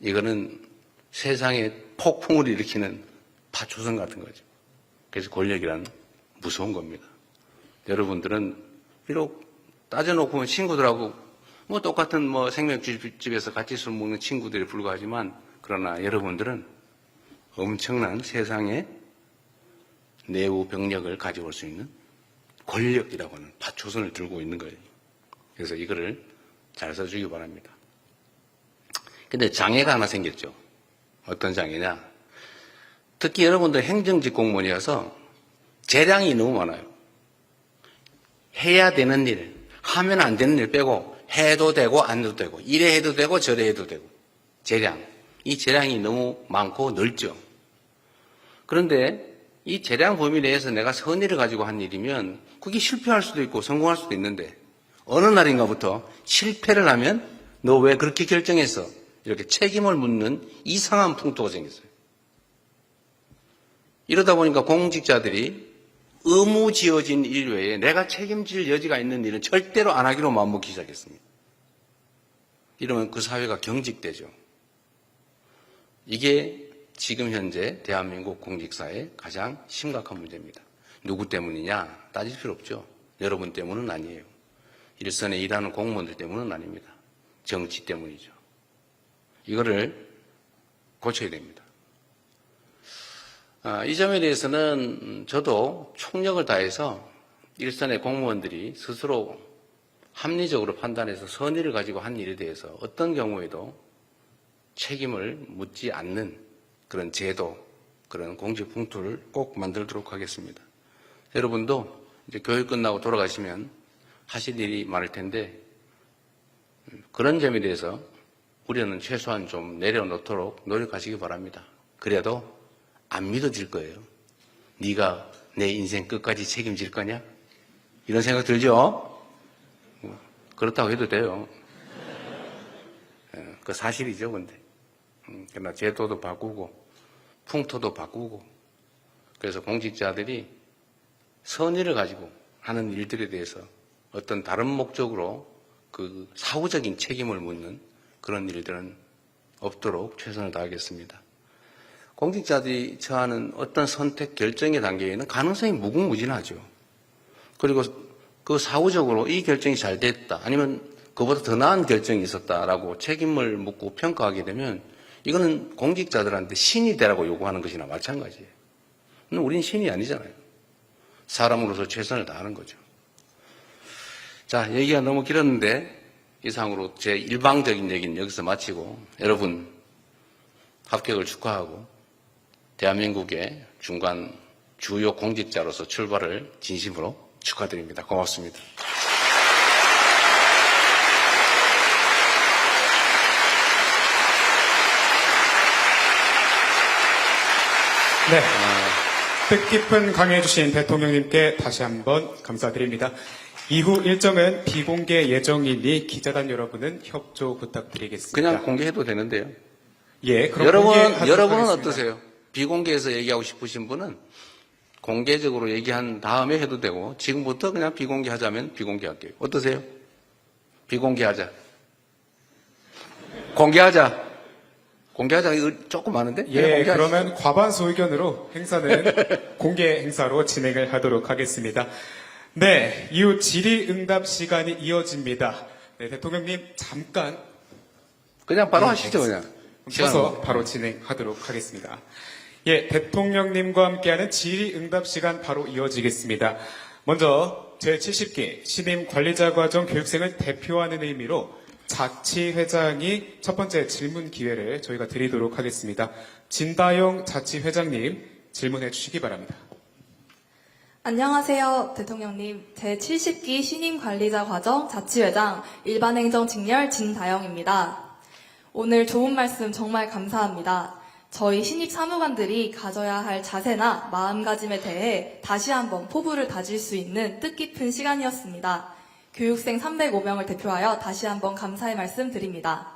이거는 세상에 폭풍을 일으키는 파초선 같은 거죠. 그래서 권력이란 무서운 겁니다. 여러분들은 비록 따져놓고 보면 친구들하고 뭐 똑같은 뭐 생맥주집에서 같이 술 먹는 친구들에 불과하지만 그러나 여러분들은 엄청난 세상의 내부 병력을 가져올 수 있는 권력이라고 하는 파초선을 들고 있는 거예요. 그래서 이거를 잘 써주기 바랍니다. 근데 장애가 하나 생겼죠. 어떤 장애냐? 특히 여러분들 행정직 공무원이어서 재량이 너무 많아요. 해야 되는 일, 하면 안 되는 일 빼고 해도 되고 안 해도 되고 이래 해도 되고 저래 해도 되고 재량. 이 재량이 너무 많고 넓죠. 그런데 이 재량 범위 내에서 내가 선의를 가지고 한 일이면 그게 실패할 수도 있고 성공할 수도 있는데 어느 날인가부터 실패를 하면 너 왜 그렇게 결정했어? 이렇게 책임을 묻는 이상한 풍토가 생겼어요. 이러다 보니까 공직자들이 의무 지어진 일 외에 내가 책임질 여지가 있는 일은 절대로 안 하기로 마음먹기 시작했습니다. 이러면 그 사회가 경직되죠. 이게 지금 현재 대한민국 공직사의 가장 심각한 문제입니다. 누구 때문이냐? 따질 필요 없죠. 여러분 때문은 아니에요. 일선에 일하는 공무원들 때문은 아닙니다. 정치 때문이죠. 이거를 고쳐야 됩니다. 이 점에 대해서는 저도 총력을 다해서 일선의 공무원들이 스스로 합리적으로 판단해서 선의를 가지고 한 일에 대해서 어떤 경우에도 책임을 묻지 않는 그런 제도, 그런 공직 풍토를 꼭 만들도록 하겠습니다. 여러분도 이제 교육 끝나고 돌아가시면 하실 일이 많을 텐데 그런 점에 대해서 우려는 최소한 좀 내려놓도록 노력하시기 바랍니다. 그래도 안 믿어질 거예요. 네가 내 인생 끝까지 책임질 거냐? 이런 생각 들죠? 그렇다고 해도 돼요. 그 사실이죠, 근데. 그러나 제도도 바꾸고 풍토도 바꾸고 그래서 공직자들이 선의를 가지고 하는 일들에 대해서 어떤 다른 목적으로 그 사후적인 책임을 묻는 그런 일들은 없도록 최선을 다하겠습니다. 공직자들이 처하는 어떤 선택 결정의 단계에는 가능성이 무궁무진하죠. 그리고 그 사후적으로 이 결정이 잘 됐다, 아니면 그보다 더 나은 결정이 있었다라고 책임을 묻고 평가하게 되면 이거는 공직자들한테 신이 되라고 요구하는 것이나 마찬가지예요. 우리는 신이 아니잖아요. 사람으로서 최선을 다하는 거죠. 자, 얘기가 너무 길었는데 이상으로 제 일방적인 얘기는 여기서 마치고 여러분 합격을 축하하고 대한민국의 중간 주요 공직자로서 출발을 진심으로 축하드립니다. 고맙습니다. 네. 뜻깊은 강의해 주신 대통령님께 다시 한번 감사드립니다. 이후 일정은 비공개 예정이니 기자단 여러분은 협조 부탁드리겠습니다. 그냥 공개해도 되는데요. 예, 그럼 여러분은 어떠세요? 비공개해서 얘기하고 싶으신 분은 공개적으로 얘기한 다음에 해도 되고 지금부터 그냥 비공개하자면 비공개할게요. 어떠세요? 비공개하자. 공개하자. 조금 많은데? 예, 그러면 과반수 의견으로 행사는 공개 행사로 진행을 하도록 하겠습니다. 네, 이후 질의응답 시간이 이어집니다. 네, 대통령님 잠깐 그냥 바로 하시죠, 그냥. 쉬어서 바로 진행하도록 하겠습니다. 예, 대통령님과 함께하는 질의응답 시간 바로 이어지겠습니다. 먼저 제70기 신임 관리자 과정 교육생을 대표하는 의미로 자치회장이 첫 번째 질문 기회를 저희가 드리도록 하겠습니다. 진다영 자치회장님 질문해 주시기 바랍니다. 안녕하세요, 대통령님. 제70기 신임 관리자 과정 자치회장 일반행정 직렬 진다영입니다. 오늘 좋은 말씀 정말 감사합니다. 저희 신입 사무관들이 가져야 할 자세나 마음가짐에 대해 다시 한번 포부를 다질 수 있는 뜻깊은 시간이었습니다. 교육생 305명을 대표하여 다시 한번 감사의 말씀 드립니다.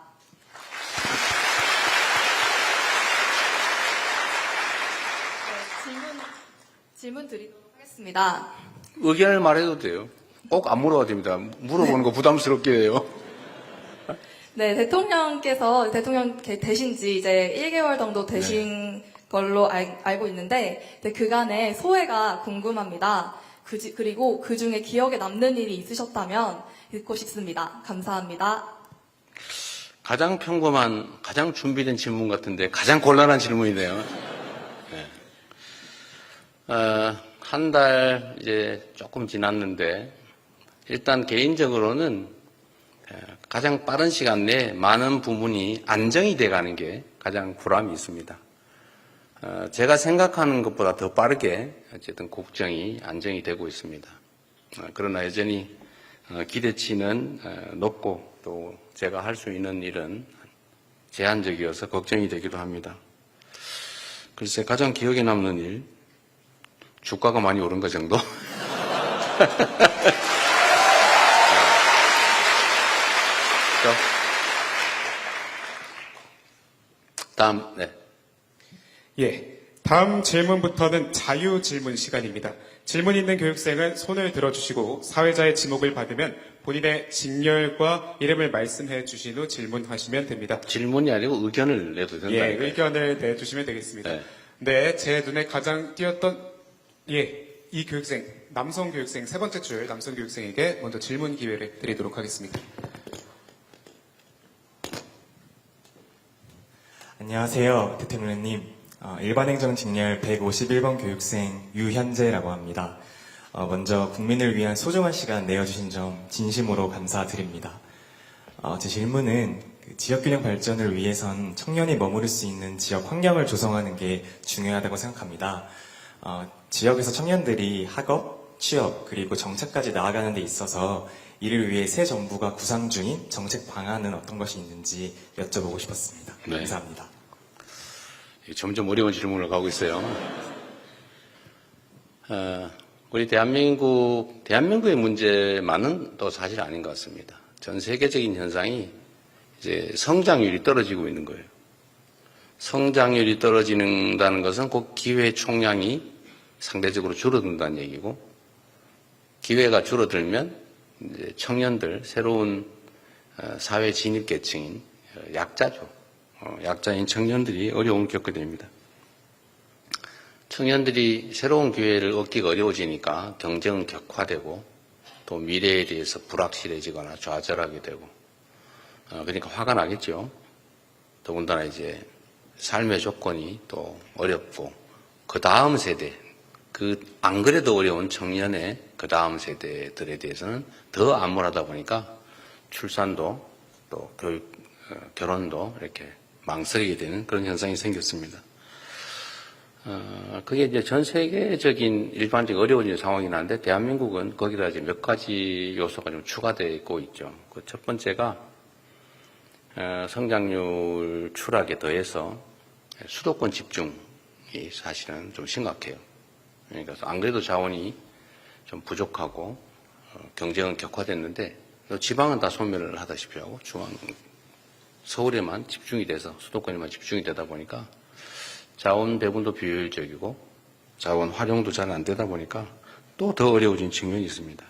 질문 드리도록 하겠습니다. 의견을 말해도 돼요. 꼭 안 물어봐도 됩니다. 물어보는 거 부담스럽게 해요. 네, 대통령 되신 지 이제 1개월 정도 되신 걸로 알고 있는데, 그간의 소회가 궁금합니다. 그리고 그 중에 기억에 남는 일이 있으셨다면 듣고 싶습니다. 감사합니다. 가장 평범한, 가장 준비된 질문 같은데 가장 곤란한 질문이네요. 한 달 이제 조금 지났는데 일단 개인적으로는 가장 빠른 시간 내에 많은 부분이 안정이 돼가는 게 가장 보람이 있습니다. 제가 생각하는 것보다 더 빠르게 어쨌든 국정이 안정이 되고 있습니다. 그러나 여전히 기대치는 높고 또 제가 할 수 있는 일은 제한적이어서 걱정이 되기도 합니다. 글쎄 가장 기억에 남는 일, 주가가 많이 오른 것 정도? 다음, 네. 예, 다음 질문부터는 자유 질문 시간입니다. 질문 있는 교육생은 손을 들어주시고 사회자의 지목을 받으면 본인의 직렬과 이름을 말씀해 주신 후 질문하시면 됩니다. 질문이 아니고 의견을 내도 된다. 예, 의견을 내주시면 되겠습니다. 네, 제 눈에 가장 띄었던 이 교육생, 남성 교육생 세 번째 줄 남성 교육생에게 먼저 질문 기회를 드리도록 하겠습니다. 안녕하세요, 대통령님. 일반행정 직렬 151번 교육생 유현재라고 합니다. 먼저 국민을 위한 소중한 시간 내어주신 점 진심으로 감사드립니다. 제 질문은 지역균형 발전을 위해선 청년이 머무를 수 있는 지역 환경을 조성하는 게 중요하다고 생각합니다. 지역에서 청년들이 학업, 취업, 그리고 정착까지 나아가는 데 있어서 이를 위해 새 정부가 구상 중인 정책 방안은 어떤 것이 있는지 여쭤보고 싶었습니다. 네. 감사합니다. 점점 어려운 질문을 가고 있어요. 우리 대한민국의 문제만은 또 사실 아닌 것 같습니다. 전 세계적인 현상이 이제 성장률이 떨어지고 있는 거예요. 성장률이 떨어진다는 것은 곧 기회 총량이 상대적으로 줄어든다는 얘기고, 기회가 줄어들면 이제 청년들, 새로운 사회 진입 계층인 약자죠. 약자인 청년들이 어려움을 겪게 됩니다. 청년들이 새로운 기회를 얻기가 어려워지니까 경쟁은 격화되고 또 미래에 대해서 불확실해지거나 좌절하게 되고 그러니까 화가 나겠죠. 더군다나 이제 삶의 조건이 또 어렵고 그 다음 세대, 안 그래도 어려운 청년의 그 다음 세대들에 대해서는 더 암울하다 보니까 출산도 또 결혼도 이렇게 망설이게 되는 그런 현상이 생겼습니다. 그게 이제 전 세계적인 일반적인 어려워진 상황이긴 한데 대한민국은 거기다 이제 몇 가지 요소가 좀 추가되고 있죠. 그 첫 번째가 성장률 추락에 더해서 수도권 집중이 사실은 좀 심각해요. 그러니까 안 그래도 자원이 좀 부족하고 경쟁은 격화됐는데 지방은 다 소멸을 하다시피 하고 서울에만 집중이 돼서 수도권에만 집중이 되다 보니까 자원 배분도 비효율적이고 자원 활용도 잘 안 되다 보니까 또 더 어려워진 측면이 있습니다.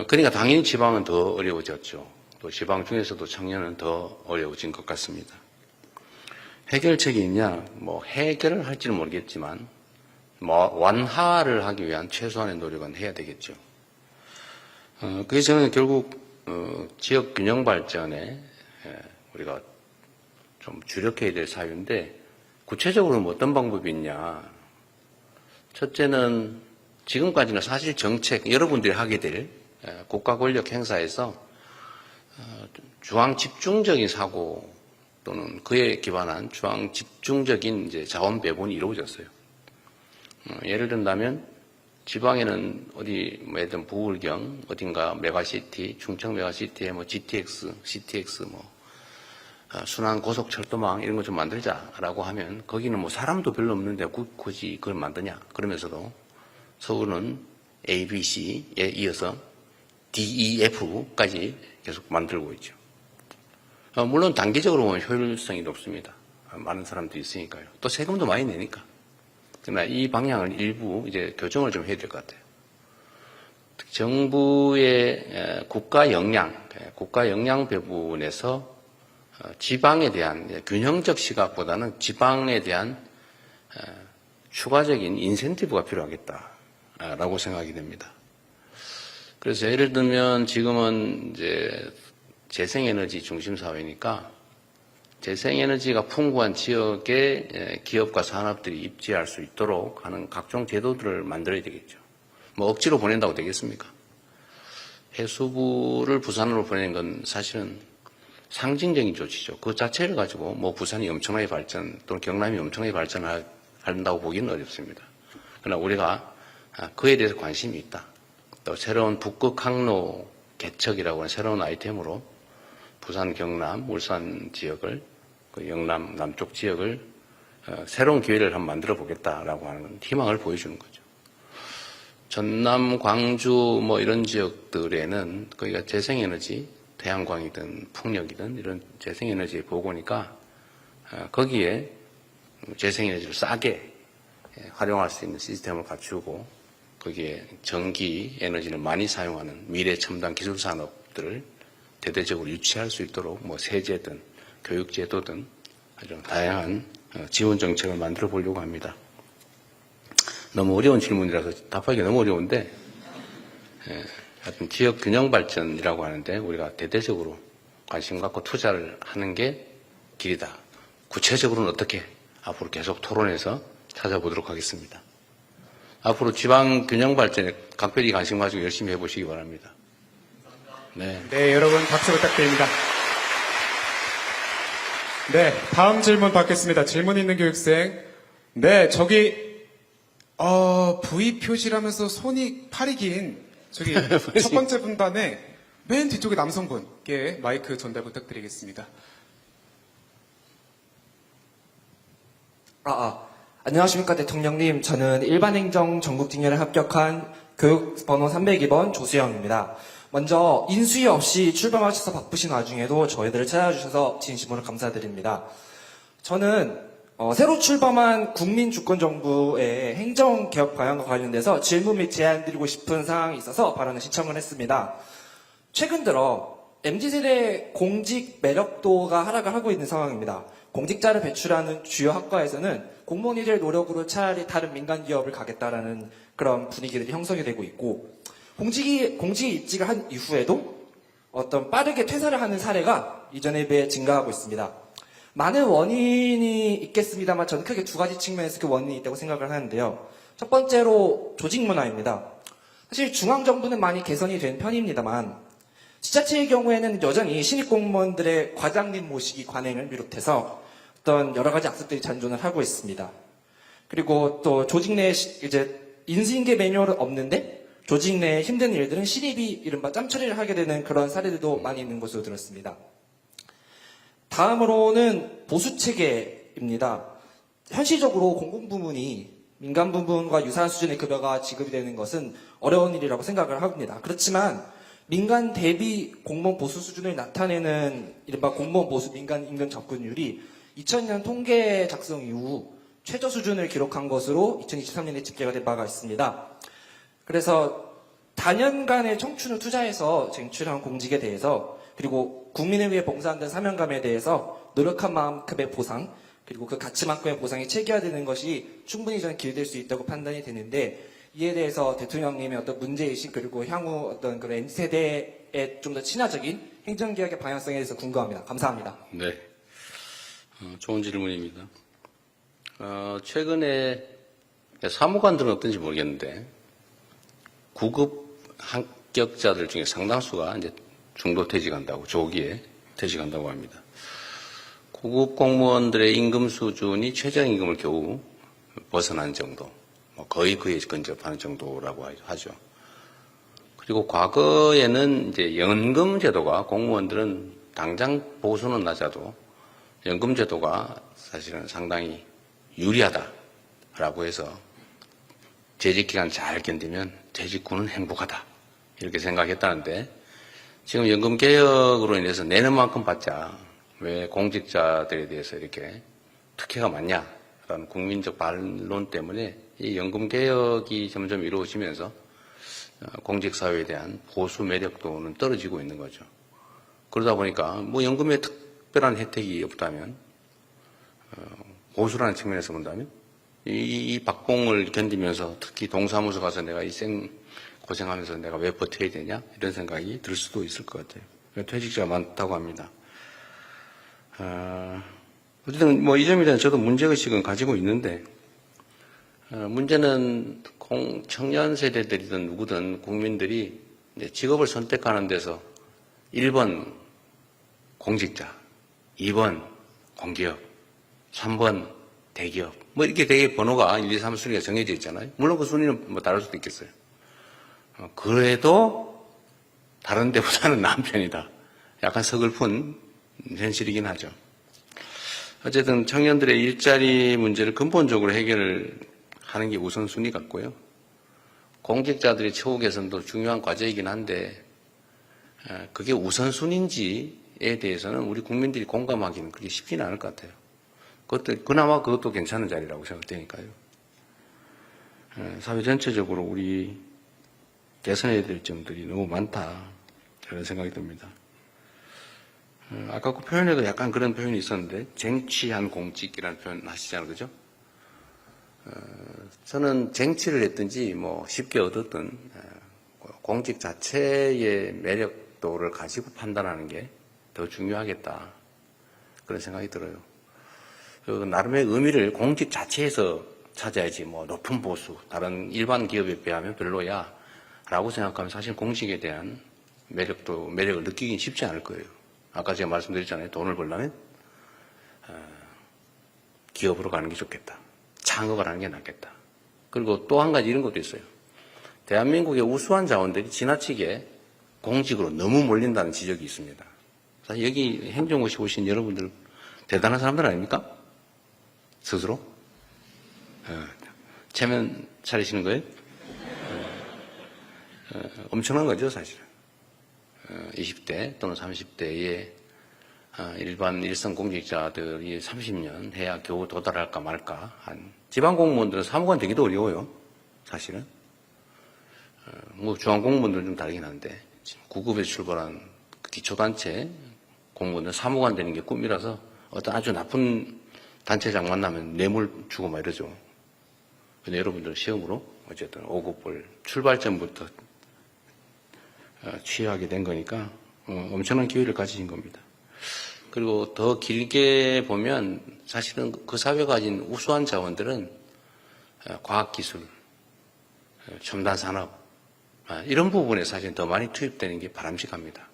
그러니까 당연히 지방은 더 어려워졌죠. 또 지방 중에서도 청년은 더 어려워진 것 같습니다. 해결책이 있냐? 뭐 해결을 할지는 모르겠지만 완화를 하기 위한 최소한의 노력은 해야 되겠죠. 그래서 저는 결국 지역 균형 발전에 우리가 좀 주력해야 될 사유인데 구체적으로 뭐 어떤 방법이 있냐. 첫째는 지금까지는 사실 정책, 여러분들이 하게 될 국가 권력 행사에서 중앙 집중적인 사고 또는 그에 기반한 중앙 집중적인 이제 자원 배분이 이루어졌어요. 예를 든다면 지방에는 어디 예를 부울경 어딘가 메가시티, 충청 메가시티에 뭐 GTX, CTX 순환 고속철도망 이런 거 좀 만들자라고 하면 거기는 뭐 사람도 별로 없는데 굳이 그걸 만드냐? 그러면서도 서울은 A, B, C에 이어서 D, E, F까지 계속 만들고 있죠. 물론 단기적으로 보면 효율성이 높습니다. 많은 사람들이 있으니까요. 또 세금도 많이 내니까. 그러나 이 방향을 일부 이제 교정을 좀 해야 될 것 같아요. 정부의 국가 역량 배분에서 지방에 대한 균형적 시각보다는 지방에 대한 추가적인 인센티브가 필요하겠다라고 생각이 됩니다. 그래서 예를 들면 지금은 이제 재생에너지 중심 사회니까 재생에너지가 풍부한 지역에 기업과 산업들이 입지할 수 있도록 하는 각종 제도들을 만들어야 되겠죠. 뭐 억지로 보낸다고 되겠습니까? 해수부를 부산으로 보내는 건 사실은 상징적인 조치죠. 그 자체를 가지고 뭐 부산이 엄청나게 발전 또는 경남이 엄청나게 발전한다고 보기는 어렵습니다. 그러나 우리가 그에 대해서 관심이 있다. 또 새로운 북극 항로 개척이라고 하는 새로운 아이템으로 부산, 경남, 울산 지역을 그 영남 남쪽 지역을 새로운 기회를 한번 만들어 보겠다라고 하는 희망을 보여주는 거죠. 전남, 광주 뭐 이런 지역들에는 거기가 재생에너지, 태양광이든 풍력이든 이런 재생에너지의 보고니까 거기에 재생에너지를 싸게 활용할 수 있는 시스템을 갖추고 거기에 전기 에너지를 많이 사용하는 미래 첨단 기술 산업들을 대대적으로 유치할 수 있도록 뭐 세제든 교육제도든 아주 다양한 지원 정책을 만들어 보려고 합니다. 너무 어려운 질문이라서 답하기가 너무 어려운데 하여튼 지역 균형 발전이라고 하는데 우리가 대대적으로 관심 갖고 투자를 하는 게 길이다. 구체적으로는 어떻게 앞으로 계속 토론해서 찾아보도록 하겠습니다. 앞으로 지방 균형 발전에 각별히 관심 가지고 열심히 해보시기 바랍니다. 네. 네, 여러분 박수 부탁드립니다. 네, 다음 질문 받겠습니다. 질문 있는 교육생. 네, 저기 V 표시라면서 팔이 긴 저기 첫 번째 분단에 맨 뒤쪽에 남성분께 마이크 전달 부탁드리겠습니다. 안녕하십니까 대통령님. 저는 일반행정 전국직렬에 합격한 교육번호 302번 조수영입니다. 먼저 인수위 없이 출범하셔서 바쁘신 와중에도 저희들을 찾아주셔서 진심으로 감사드립니다. 저는 새로 출범한 국민주권정부의 행정개혁 방향과 관련돼서 질문 및 제안 드리고 싶은 사항이 있어서 발언을 신청을 했습니다. 최근 들어 MZ세대 공직 매력도가 하락을 하고 있는 상황입니다. 공직자를 배출하는 주요 학과에서는 공무원이 될 노력으로 차라리 다른 민간 기업을 가겠다라는 그런 분위기들이 형성이 되고 있고, 공직에 입직을 한 이후에도 어떤 빠르게 퇴사를 하는 사례가 이전에 비해 증가하고 있습니다. 많은 원인이 있겠습니다만 저는 크게 두 가지 측면에서 그 원인이 있다고 생각을 하는데요. 첫 번째로 조직 문화입니다. 사실 중앙정부는 많이 개선이 된 편입니다만 지자체의 경우에는 여전히 신입 공무원들의 과장님 모시기 관행을 비롯해서 어떤 여러 가지 악습들이 잔존을 하고 있습니다. 그리고 또 조직 내에 이제 인수인계 매뉴얼은 없는데 조직 내에 힘든 일들은 신입이 이른바 짬처리를 하게 되는 그런 사례들도 많이 있는 것으로 들었습니다. 다음으로는 보수체계입니다. 현실적으로 공공부문이 민간 부문과 유사한 수준의 급여가 지급이 되는 것은 어려운 일이라고 생각을 합니다. 그렇지만 민간 대비 공무원 보수 수준을 나타내는 이른바 공무원 보수 민간 임금 접근율이 2000년 통계 작성 이후 최저 수준을 기록한 것으로 2023년에 집계가 된 바가 있습니다. 그래서 다년간의 청춘을 투자해서 쟁취한 공직에 대해서, 그리고 국민을 위해 봉사한다는 사명감에 대해서 노력한 만큼의 보상, 그리고 그 가치만큼의 보상이 체계화되는 것이 충분히 저는 기여될 수 있다고 판단이 되는데, 이에 대해서 대통령님의 어떤 문제의식, 그리고 향후 어떤 그런 M세대에 좀 더 친화적인 행정개혁의 방향성에 대해서 궁금합니다. 감사합니다. 네. 좋은 질문입니다. 최근에 사무관들은 어떤지 모르겠는데, 구급 합격자들 중에 상당수가 이제 중도 퇴직한다고, 조기에 퇴직한다고 합니다. 구급 공무원들의 임금 수준이 최저임금을 겨우 벗어난 정도, 거의 그에 근접하는 정도라고 하죠. 그리고 과거에는 이제 연금 제도가, 공무원들은 당장 보수는 낮아도 연금 제도가 사실은 상당히 유리하다라고 해서 재직 기간 잘 견디면 재직 후는 행복하다, 이렇게 생각했다는데, 지금 연금 개혁으로 인해서 내는 만큼 받자, 왜 공직자들에 대해서 이렇게 특혜가 많냐라는 국민적 반론 때문에 이 연금 개혁이 점점 이루어지면서 공직사회에 대한 보수 매력도는 떨어지고 있는 거죠. 그러다 보니까 뭐 연금에 특별한 혜택이 없다면, 보수라는 측면에서 본다면 이 박봉을 견디면서 특히 동사무소 가서 내가 이 고생하면서 내가 왜 버텨야 되냐, 이런 생각이 들 수도 있을 것 같아요. 퇴직자가 많다고 합니다. 어쨌든 뭐 이 점에 대한 저도 문제의식은 가지고 있는데, 문제는 청년 세대들이든 누구든 국민들이 직업을 선택하는 데서 1번 공직자, 2번 공기업, 3번 대기업, 뭐 이렇게 되게 번호가 1, 2, 3 순위가 정해져 있잖아요. 물론 그 순위는 뭐 다를 수도 있겠어요. 그래도 다른 데보다는 나은 편이다. 약간 서글픈 현실이긴 하죠. 어쨌든 청년들의 일자리 문제를 근본적으로 해결하는 게 우선순위 같고요. 공직자들의 처우 개선도 중요한 과제이긴 한데, 그게 우선순위인지에 대해서는 우리 국민들이 공감하기는 그렇게 쉽지는 않을 것 같아요. 그나마 그것도 괜찮은 자리라고 생각되니까요. 사회 전체적으로 우리 개선해야 될 점들이 너무 많다, 그런 생각이 듭니다. 아까 그 표현에도 약간 그런 표현이 있었는데, 쟁취한 공직이라는 표현 하시잖아요, 그죠? 저는 쟁취를 했든지 뭐 쉽게 얻었든 공직 자체의 매력도를 가지고 판단하는 게 더 중요하겠다, 그런 생각이 들어요. 나름의 의미를 공직 자체에서 찾아야지, 뭐 높은 보수, 다른 일반 기업에 비하면 별로야 라고 생각하면 사실 공직에 대한 매력을 느끼긴 쉽지 않을 거예요. 아까 제가 말씀드렸잖아요. 돈을 벌려면 기업으로 가는 게 좋겠다, 창업을 하는 게 낫겠다. 그리고 또 한 가지 이런 것도 있어요. 대한민국의 우수한 자원들이 지나치게 공직으로 너무 몰린다는 지적이 있습니다. 사실 여기 행정고시 오신 여러분들 대단한 사람들 아닙니까? 스스로? 체면 차리시는 거예요? 엄청난 거죠, 사실은. 20대 또는 30대의 일반 일선 공직자들이 30년 해야 겨우 도달할까 말까 한 지방 공무원들은 사무관 되기도 어려워요. 사실은 뭐 중앙 공무원들은 좀 다르긴 한데 9급에 출발한 기초단체 공무원들 사무관 되는 게 꿈이라서 어떤 아주 나쁜 단체장 만나면 뇌물 주고 막 이러죠. 근데 여러분들 시험으로 어쨌든 5급을 출발점부터 취하게 된 거니까 엄청난 기회를 가지신 겁니다. 그리고 더 길게 보면 사실은 그 사회가 가진 우수한 자원들은 과학기술, 첨단 산업 이런 부분에 사실 더 많이 투입되는 게 바람직합니다.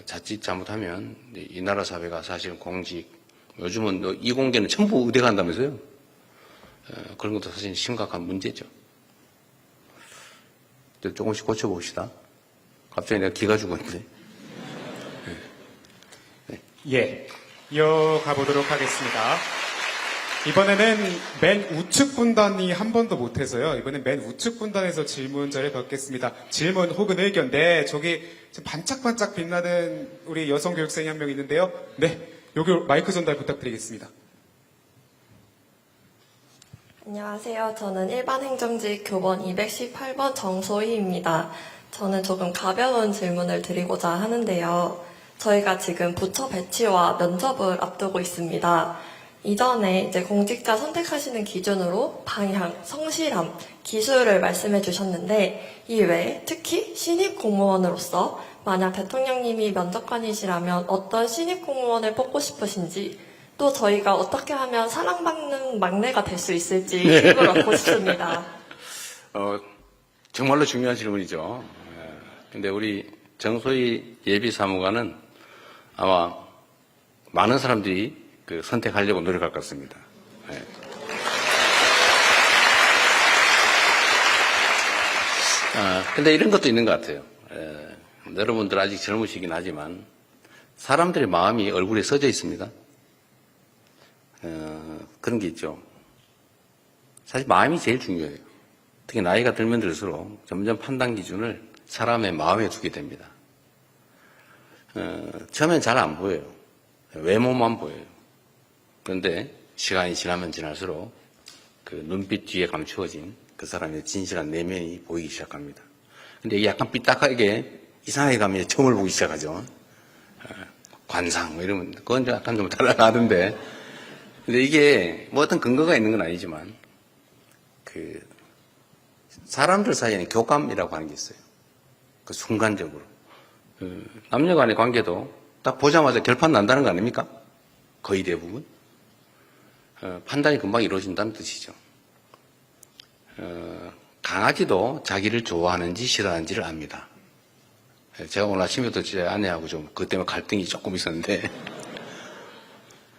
자칫 잘못하면 이 나라 사회가 사실 공직, 요즘은 이공계는 전부 의대 간다면서요. 그런 것도 사실 심각한 문제죠. 조금씩 고쳐봅시다. 갑자기 내가 기가 죽었는데. 예, 이어가 보도록 하겠습니다. 이번에는 맨 우측 분단이 한 번도 못해서요. 이번엔 맨 우측 분단에서 질문자를 받겠습니다. 질문 혹은 의견. 네, 저기 지금 반짝반짝 빛나는 우리 여성 교육생이 한 명 있는데요. 네, 여기 마이크 전달 부탁드리겠습니다. 안녕하세요. 저는 일반행정직 교번 218번 정소희입니다. 저는 조금 가벼운 질문을 드리고자 하는데요. 저희가 지금 부처 배치와 면접을 앞두고 있습니다. 이전에 이제 공직자 선택하시는 기준으로 방향, 성실함, 기술을 말씀해 주셨는데 이 외에 특히 신입 공무원으로서 만약 대통령님이 면접관이시라면 어떤 신입 공무원을 뽑고 싶으신지 또 저희가 어떻게 하면 사랑받는 막내가 될 수 있을지 팁을 얻고 싶습니다. 정말로 중요한 질문이죠. 근데 우리 정소희 예비사무관은 아마 많은 사람들이 선택하려고 노력할 것 같습니다. 네. 근데 이런 것도 있는 것 같아요. 여러분들 아직 젊으시긴 하지만 사람들의 마음이 얼굴에 써져 있습니다. 그런 게 있죠. 사실 마음이 제일 중요해요. 특히 나이가 들면 들수록 점점 판단 기준을 사람의 마음에 두게 됩니다. 처음엔 잘 안 보여요. 외모만 보여요. 그런데 시간이 지나면 지날수록 그 눈빛 뒤에 감추어진 그 사람의 진실한 내면이 보이기 시작합니다. 근데 이게 약간 삐딱하게 이상하게 가면 점을 보기 시작하죠. 관상 뭐 이러면 그건 약간 좀 달라가던데. 근데 이게 뭐 어떤 근거가 있는 건 아니지만 그 사람들 사이에는 교감이라고 하는 게 있어요. 그 순간적으로 남녀 간의 관계도 딱 보자마자 결판 난다는 거 아닙니까? 거의 대부분 판단이 금방 이루어진다는 뜻이죠. 강아지도 자기를 좋아하는지 싫어하는지를 압니다. 제가 오늘 아침에도 제 아내하고 좀 그것 때문에 갈등이 조금 있었는데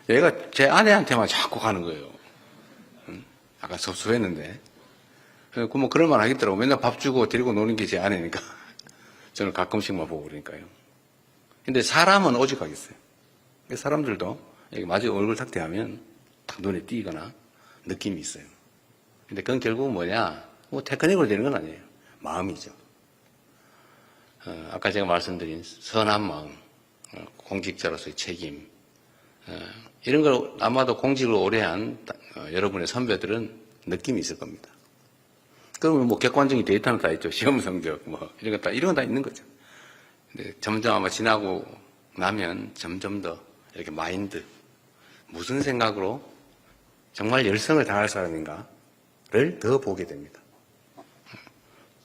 얘가 제 아내한테만 자꾸 가는 거예요. 약간 섭섭했는데 뭐 그럴만 하겠더라고. 맨날 밥 주고 데리고 노는 게 제 아내니까 저는 가끔씩만 보고 그러니까요. 근데 사람은 오직하겠어요. 사람들도 마주 얼굴 탁 대하면 딱 눈에 띄거나 느낌이 있어요. 근데 그건 결국은 뭐냐? 뭐 테크닉으로 되는 건 아니에요. 마음이죠. 아까 제가 말씀드린 선한 마음, 공직자로서의 책임, 이런 걸 아마도 공직을 오래 한 여러분의 선배들은 느낌이 있을 겁니다. 그러면 뭐 객관적인 데이터는 다 있죠. 시험 성적, 뭐 이런 건 다 있는 거죠. 근데 점점 아마 지나고 나면 점점 더 이렇게 마인드, 무슨 생각으로 정말 열성을 다할 사람인가를 더 보게 됩니다.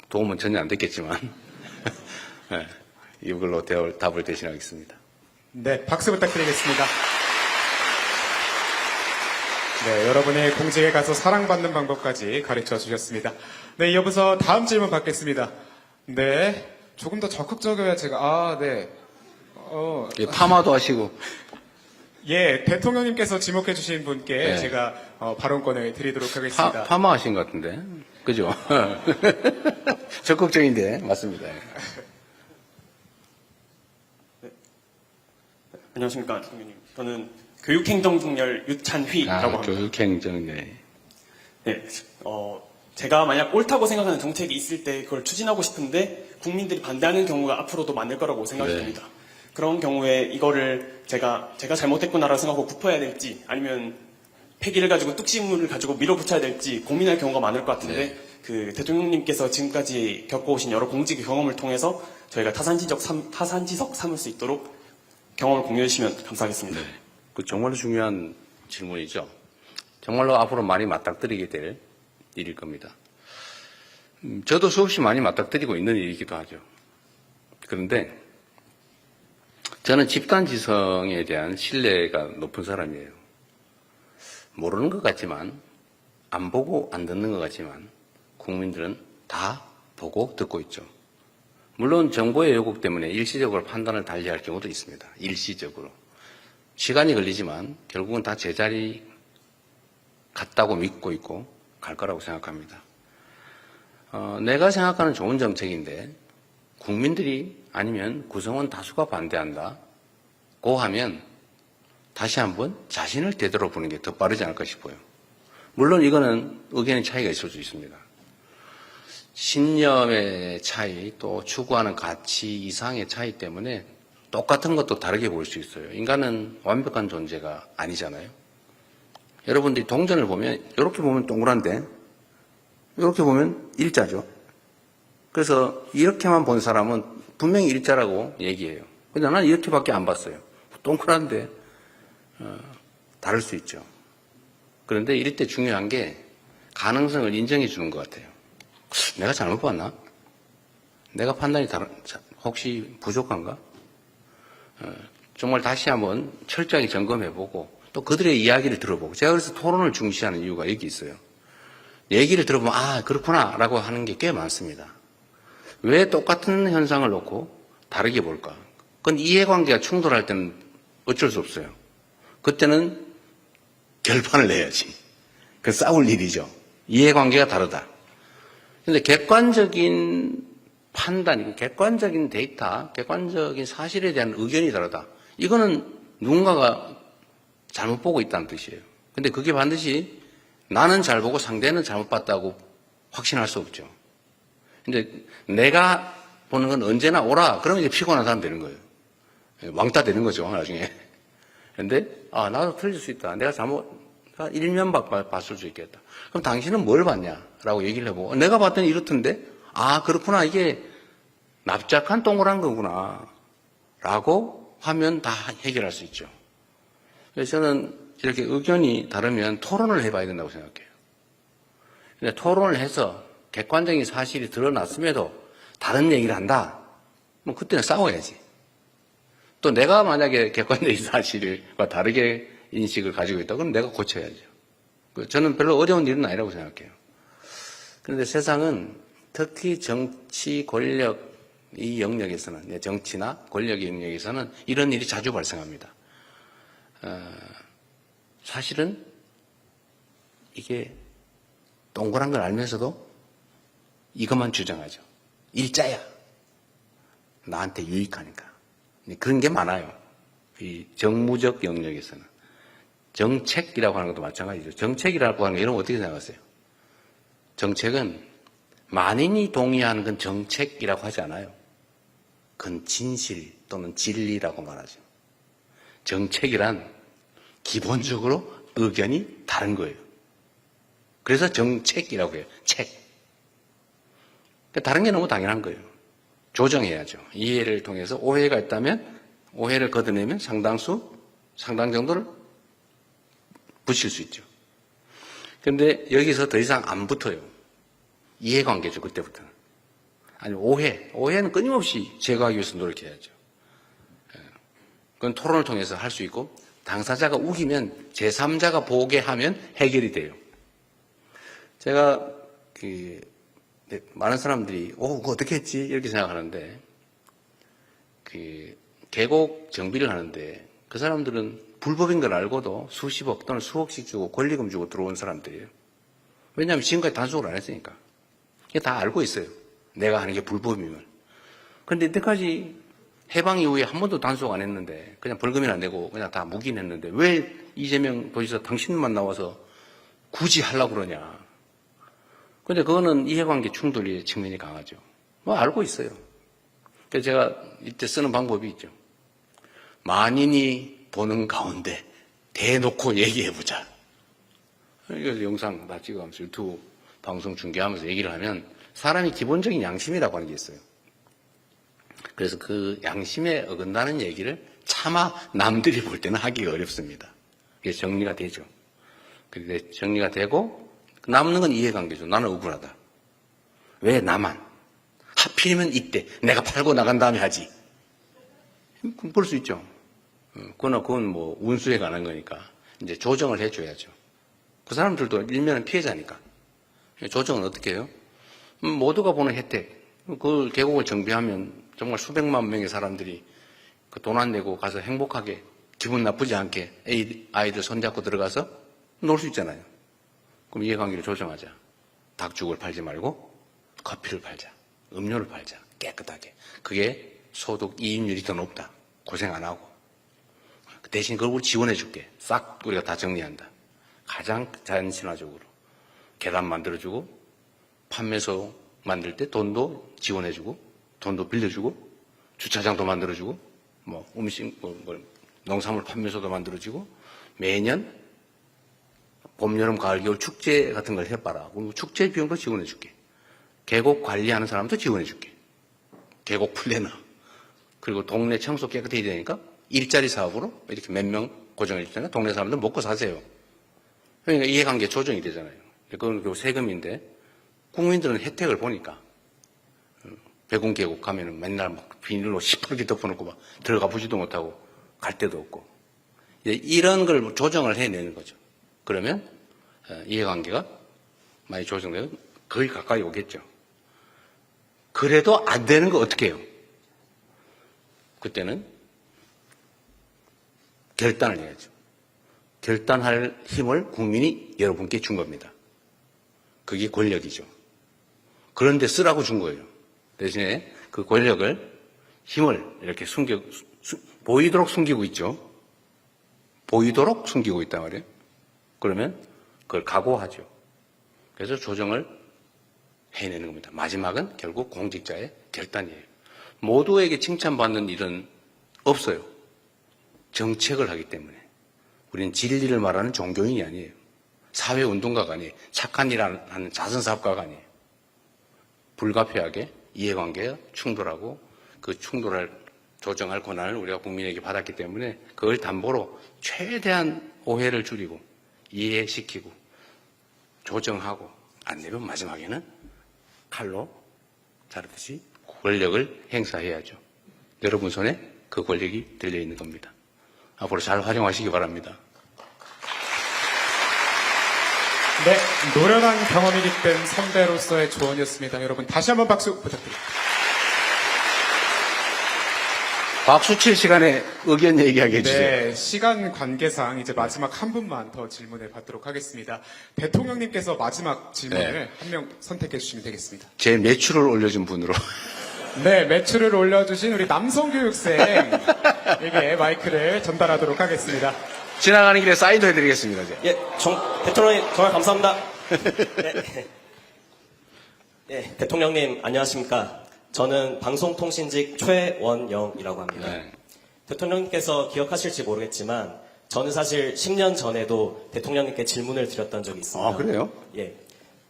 도움은 전혀 안 됐겠지만 네, 이걸로 답을 대신하겠습니다. 네, 박수 부탁드리겠습니다. 네, 여러분의 공직에 가서 사랑받는 방법까지 가르쳐 주셨습니다. 네, 이어서 다음 질문 받겠습니다. 네, 조금 더 적극적이어야 제가, 네. 예, 파마도 하시고. 예, 대통령님께서 지목해 주신 분께 네. 제가 발언권을 드리도록 하겠습니다. 파마 하신 것 같은데. 그죠? 적극적인데, 맞습니다. 네. 안녕하십니까, 대통령님. 저는 교육행정직렬 유찬휘라고 합니다. 교육행정, 네. 네, 제가 만약 옳다고 생각하는 정책이 있을 때 그걸 추진하고 싶은데 국민들이 반대하는 경우가 앞으로도 많을 거라고 생각이 네. 듭니다. 그런 경우에 이거를 제가 잘못했구나라고 생각하고 굽혀야 될지 아니면 폐기를 가지고 뚝심을 가지고 밀어붙여야 될지 고민할 경우가 많을 것 같은데 그 대통령님께서 지금까지 겪어오신 여러 공직 경험을 통해서 저희가 타산지석 삼을 수 있도록 경험을 공유해 주시면 감사하겠습니다. 그 정말로 중요한 질문이죠. 정말로 앞으로 많이 맞닥뜨리게 될 일일 겁니다. 저도 수없이 많이 맞닥뜨리고 있는 일이기도 하죠. 그런데 저는 집단지성에 대한 신뢰가 높은 사람이에요. 모르는 것 같지만, 안 보고 안 듣는 것 같지만 국민들은 다 보고 듣고 있죠. 물론 정보의 왜곡 때문에 일시적으로 판단을 달리할 경우도 있습니다. 일시적으로. 시간이 걸리지만 결국은 다 제자리 같다고 믿고 있고 갈 거라고 생각합니다. 내가 생각하는 좋은 정책인데 국민들이 아니면 구성원 다수가 반대한다고 하면 다시 한번 자신을 되돌아보는 게 더 빠르지 않을까 싶어요. 물론 이거는 의견의 차이가 있을 수 있습니다. 신념의 차이, 또 추구하는 가치 이상의 차이 때문에 똑같은 것도 다르게 보일 수 있어요. 인간은 완벽한 존재가 아니잖아요. 여러분들이 동전을 보면 이렇게 보면 동그란데 이렇게 보면 일자죠. 그래서 이렇게만 본 사람은 분명히 일자라고 얘기해요. 근데 나는 이렇게밖에 안 봤어요. 동그란데 다를 수 있죠. 그런데 이럴 때 중요한 게 가능성을 인정해 주는 것 같아요. 내가 잘못 봤나? 내가 판단이 혹시 부족한가? 정말 다시 한번 철저하게 점검해보고 또 그들의 이야기를 들어보고 제가 그래서 토론을 중시하는 이유가 여기 있어요. 얘기를 들어보면 아 그렇구나 라고 하는 게 꽤 많습니다. 왜 똑같은 현상을 놓고 다르게 볼까? 그건 이해관계가 충돌할 때는 어쩔 수 없어요. 그때는 결판을 내야지. 그 싸울 일이죠. 이해관계가 다르다. 그런데 객관적인 판단, 객관적인 데이터, 객관적인 사실에 대한 의견이 다르다. 이거는 누군가가 잘못 보고 있다는 뜻이에요. 근데 그게 반드시 나는 잘 보고 상대는 잘못 봤다고 확신할 수 없죠. 근데 내가 보는 건 언제나 옳아. 그러면 이제 피곤한 사람 되는 거예요. 왕따 되는 거죠, 나중에. 근데, 나도 틀릴 수 있다. 내가 일면 봤을 수 있겠다. 그럼 당신은 뭘 봤냐? 라고 얘기를 해보고, 내가 봤더니 이렇던데? 그렇구나. 이게 납작한 동그란 거구나. 라고 하면 다 해결할 수 있죠. 그래서 저는 이렇게 의견이 다르면 토론을 해봐야 된다고 생각해요. 근데 토론을 해서 객관적인 사실이 드러났음에도 다른 얘기를 한다? 그때는 싸워야지. 또 내가 만약에 객관적인 사실과 다르게 인식을 가지고 있다, 그럼 내가 고쳐야죠. 저는 별로 어려운 일은 아니라고 생각해요. 그런데 세상은 특히 정치 권력 이 영역에서는, 정치나 권력의 영역에서는 이런 일이 자주 발생합니다. 사실은 이게 동그란 걸 알면서도 이것만 주장하죠. 일자야. 나한테 유익하니까. 그런 게 많아요. 이 정무적 영역에서는. 정책이라고 하는 것도 마찬가지죠. 정책이라고 하는 거 여러분 어떻게 생각하세요? 정책은 만인이 동의하는 건 정책이라고 하지 않아요. 그건 진실 또는 진리라고 말하죠. 정책이란 기본적으로 의견이 다른 거예요. 그래서 정책이라고 해요. 책. 다른 게 너무 당연한 거예요. 조정해야죠. 이해를 통해서 오해가 있다면 오해를 걷어내면 상당 정도를 붙일 수 있죠. 그런데 여기서 더 이상 안 붙어요. 이해관계죠, 그때부터는. 아니, 오해는 끊임없이 제거하기 위해서 노력해야죠. 그건 토론을 통해서 할 수 있고, 당사자가 우기면 제3자가 보게 하면 해결이 돼요. 제가 많은 사람들이 그거 어떻게 했지? 이렇게 생각하는데 계곡 정비를 하는데 그 사람들은 불법인 걸 알고도 수십억 또는 수억씩 주고 권리금 주고 들어온 사람들이에요. 왜냐하면 지금까지 단속을 안 했으니까. 이게 다 알고 있어요. 내가 하는 게 불법임을. 그런데 이때까지 해방 이후에 한 번도 단속 안 했는데 그냥 벌금이나 내고 그냥 다 묵인했는데 왜 이재명 도지사 당신만 나와서 굳이 하려고 그러냐. 근데 그거는 이해관계 충돌의 측면이 강하죠. 알고 있어요. 그래서 제가 이때 쓰는 방법이 있죠. 만인이 보는 가운데 대놓고 얘기해보자. 이거 영상 다 찍어가면서 유튜브 방송 중계하면서 얘기를 하면 사람이 기본적인 양심이라고 하는 게 있어요. 그래서 그 양심에 어긋나는 얘기를 차마 남들이 볼 때는 하기가 어렵습니다. 이게 정리가 되죠. 근데 정리가 되고 남는 건 이해관계죠. 나는 억울하다. 왜 나만? 하필이면 이때 내가 팔고 나간 다음에 하지. 볼 수 있죠. 그건 뭐 운수에 관한 거니까 이제 조정을 해줘야죠. 그 사람들도 일면은 피해자니까. 조정은 어떻게 해요? 모두가 보는 혜택. 그 계곡을 정비하면 정말 수백만 명의 사람들이 그 돈 안 내고 가서 행복하게 기분 나쁘지 않게 아이들 손잡고 들어가서 놀 수 있잖아요. 그럼 이해관계를 조정하자. 닭죽을 팔지 말고 커피를 팔자. 음료를 팔자. 깨끗하게. 그게 소득 이익률이 더 높다. 고생 안 하고. 대신 그걸 지원해 줄게. 싹 우리가 다 정리한다. 가장 자연친화적으로. 계단 만들어주고 판매소 만들 때 돈도 지원해주고 돈도 빌려주고 주차장도 만들어주고 뭐 음식 농산물 판매소도 만들어주고 매년 봄, 여름, 가을, 겨울 축제 같은 걸 해봐라. 그리고 축제 비용도 지원해줄게. 계곡 관리하는 사람도 지원해줄게. 계곡 플래너. 그리고 동네 청소 깨끗해야 되니까 일자리 사업으로 이렇게 몇 명 고정해주잖아요. 동네 사람들 먹고 사세요. 그러니까 이해관계 조정이 되잖아요. 그건 결국 세금인데 국민들은 혜택을 보니까 백운계곡 가면은 맨날 막 비닐로 시퍼렇게 덮어놓고 막 들어가 보지도 못하고 갈 데도 없고 이런 걸 조정을 해내는 거죠. 그러면 이해관계가 많이 조정되면 거의 가까이 오겠죠. 그래도 안 되는 거 어떻게 해요? 그때는 결단을 해야죠. 결단할 힘을 국민이 여러분께 준 겁니다. 그게 권력이죠. 그런데 쓰라고 준 거예요. 대신에 그 권력을, 힘을 이렇게 보이도록 숨기고 있죠. 보이도록 숨기고 있단 말이에요. 그러면 그걸 각오하죠. 그래서 조정을 해내는 겁니다. 마지막은 결국 공직자의 결단이에요. 모두에게 칭찬받는 일은 없어요. 정책을 하기 때문에. 우리는 진리를 말하는 종교인이 아니에요. 사회운동가가 아니에요. 착한 일 하는 자선사업가가 아니에요. 불가피하게 이해관계가 충돌하고 그 충돌을 조정할 권한을 우리가 국민에게 받았기 때문에 그걸 담보로 최대한 오해를 줄이고 이해시키고 조정하고 안 되면 마지막에는 칼로 자르듯이 권력을 행사해야죠. 여러분 손에 그 권력이 들려있는 겁니다. 앞으로 잘 활용하시기 바랍니다. 네, 노련한 경험이 깃든 선배로서의 조언이었습니다. 여러분 다시 한번 박수 부탁드립니다. 박수 칠 시간에 의견 얘기하게 해주세요. 네, 시간 관계상 이제 마지막 한 분만 더 질문을 받도록 하겠습니다. 대통령님께서 마지막 질문을 한 명 선택해 주시면 되겠습니다. 제 매출을 올려준 분으로. 네, 매출을 올려주신 우리 남성교육생에게 마이크를 전달하도록 하겠습니다. 지나가는 길에 사인도 해드리겠습니다. 이제. 예, 대통령님 정말 감사합니다. 네, 대통령님 안녕하십니까? 저는 방송통신직 최원영이라고 합니다. 네. 대통령님께서 기억하실지 모르겠지만 저는 사실 10년 전에도 대통령님께 질문을 드렸던 적이 있습니다. 아, 그래요? 예.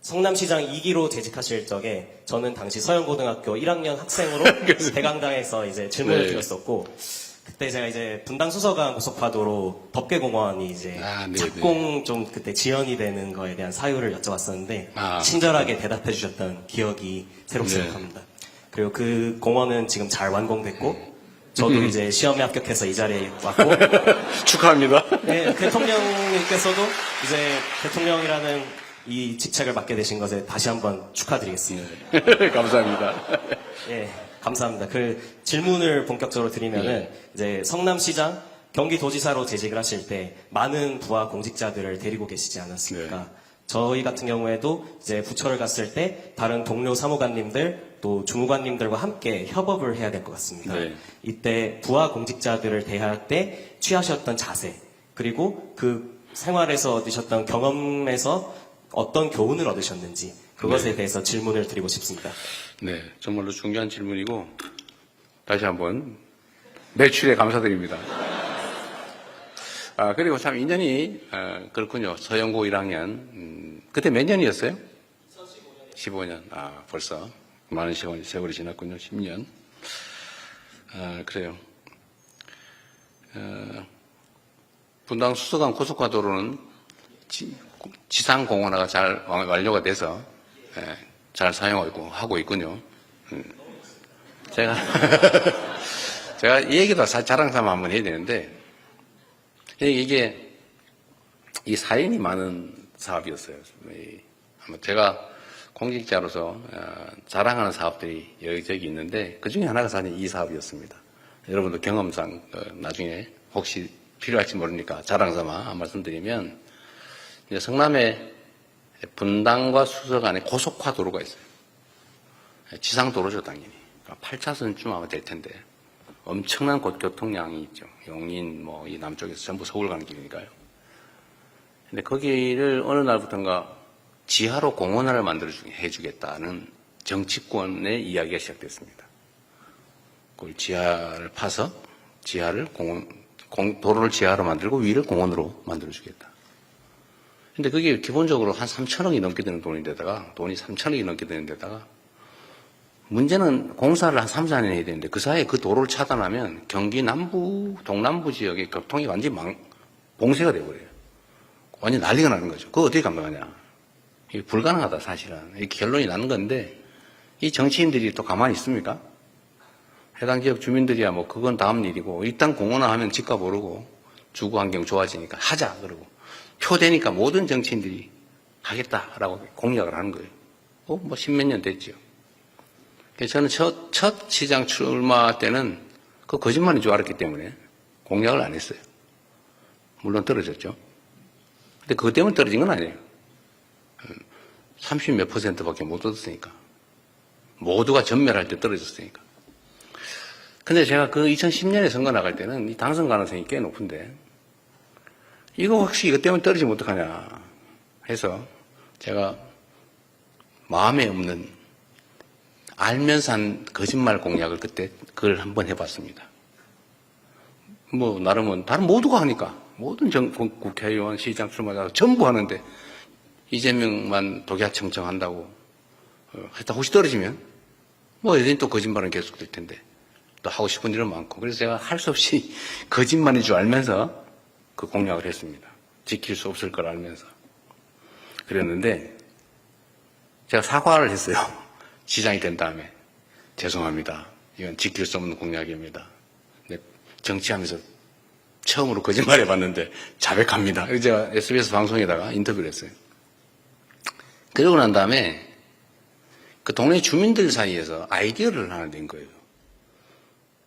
성남시장 2기로 재직하실 적에 저는 당시 서영고등학교 1학년 학생으로 대강당에서 이제 질문을 드렸었고 그때 제가 이제 분당 수서강 고속파도로 덮개공원이 이제 착공 좀 그때 지연이 되는 거에 대한 사유를 여쭤봤었는데 친절하게 대답해 주셨던 기억이 새록새록합니다. 그리고 그 공원은 지금 잘 완공됐고 저도 이제 시험에 합격해서 이 자리에 왔고 축하합니다. 네, 대통령님께서도 이제 대통령이라는 이 직책을 맡게 되신 것에 다시 한번 축하드리겠습니다. 감사합니다. 예, 감사합니다. 그 질문을 본격적으로 드리면은 이제 성남시장 경기도지사로 재직을 하실 때 많은 부하 공직자들을 데리고 계시지 않았습니까? 저희 같은 경우에도 이제 부처를 갔을 때 다른 동료 사무관님들 또 주무관님들과 함께 협업을 해야 될 것 같습니다. 이때 부하 공직자들을 대할 때 취하셨던 자세 그리고 그 생활에서 얻으셨던 경험에서 어떤 교훈을 얻으셨는지 그것에 대해서 질문을 드리고 싶습니다. 네, 정말로 중요한 질문이고 다시 한번 매출에 감사드립니다. 그리고 참 인연이 그렇군요. 서영고 1학년 그때 몇 년이었어요? 15년. 벌써 많은 세월이 지났군요. 10년. 그래요. 분당 수서강 고속화도로는 지상공원화가 잘 완료가 돼서 잘 사용하고 있군요. 제가 이 얘기도 자랑 삼아 한번 해야 되는데, 이게 이 사연이 많은 사업이었어요. 아마 제가 공직자로서 자랑하는 사업들이 여기저기 있는데 그 중에 하나가 사실 이 사업이었습니다. 여러분도 경험상 나중에 혹시 필요할지 모르니까 자랑 삼아 말씀드리면, 이제 성남에 분당과 수서 간에 고속화 도로가 있어요. 지상 도로죠, 당연히. 8차선쯤 아마 될 텐데 엄청난 교통량이 있죠. 용인 이 남쪽에서 전부 서울 가는 길이니까요. 근데 거기를 어느 날부터인가 지하로 공원화를 해주겠다는 정치권의 이야기가 시작됐습니다. 그걸 지하를 파서 도로를 지하로 만들고 위를 공원으로 만들어주겠다. 근데 그게 기본적으로 한 3천억이 넘게 되는 돈이 3천억이 넘게 되는 데다가 문제는 공사를 한 3, 4년 해야 되는데 그 사이에 그 도로를 차단하면 경기 남부, 동남부 지역의 교통이 완전히 봉쇄가 돼버려요. 완전히 난리가 나는 거죠. 그거 어떻게 감당하냐. 이게 불가능하다, 사실은. 이 결론이 나는 건데, 이 정치인들이 또 가만히 있습니까? 해당 지역 주민들이야 그건 다음 일이고, 일단 공원화하면 집값 오르고, 주거 환경 좋아지니까 하자, 그러고, 표 되니까 모든 정치인들이 하겠다라고 공약을 하는 거예요. 10몇 년 됐죠. 저는 첫 시장 출마 때는 그 거짓말인 줄 알았기 때문에 공약을 안 했어요. 물론 떨어졌죠. 근데 그것 때문에 떨어진 건 아니에요. 30 몇 %밖에 못 얻었으니까. 모두가 전멸할 때 떨어졌으니까. 근데 제가 그 2010년에 선거 나갈 때는 이 당선 가능성이 꽤 높은데, 이거 혹시 이것 때문에 떨어지면 어떡하냐 해서 제가 마음에 없는 알면서 한 거짓말 공약을 그때 그걸 한번 해봤습니다. 나름은 다른 모두가 하니까 모든 국회의원, 시장 출마자 전부 하는데 이재명만 독야 청청한다고 하여튼 혹시 떨어지면 여전히 또 거짓말은 계속될 텐데 또 하고 싶은 일은 많고, 그래서 제가 할 수 없이 거짓말인 줄 알면서 그 공약을 했습니다. 지킬 수 없을 걸 알면서 그랬는데 제가 사과를 했어요. 시장이 된 다음에 죄송합니다. 이건 지킬 수 없는 공약입니다. 근데 정치하면서 처음으로 거짓말 해봤는데 자백합니다. 제가 SBS 방송에다가 인터뷰를 했어요. 그러고 난 다음에 그 동네 주민들 사이에서 아이디어를 하나 낸 거예요.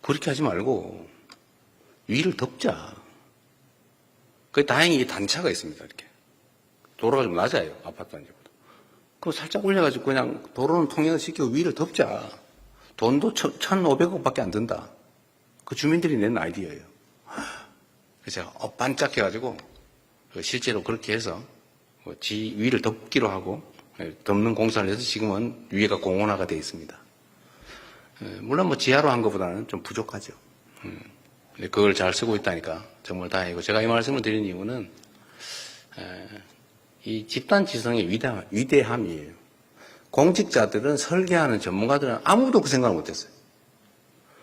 그렇게 하지 말고 위를 덮자. 다행히 단차가 있습니다. 이렇게 도로가 좀 낮아요. 아파트 단지보다. 그거 살짝 올려가지고 그냥 도로는 통행시키고 위를 덮자. 돈도 1,500억밖에 안 든다. 그 주민들이 낸 아이디어예요. 그래서 제가 반짝해가지고 실제로 그렇게 해서 위를 덮기로 하고 덮는 공사를 해서 지금은 위에가 공원화가 되어 있습니다. 물론 지하로 한 것보다는 좀 부족하죠. 근데 그걸 잘 쓰고 있다니까 정말 다행이고, 제가 이 말씀을 드린 이유는 이 집단 지성의 위대함이에요. 공직자들은 설계하는 전문가들은 아무도 그 생각을 못했어요.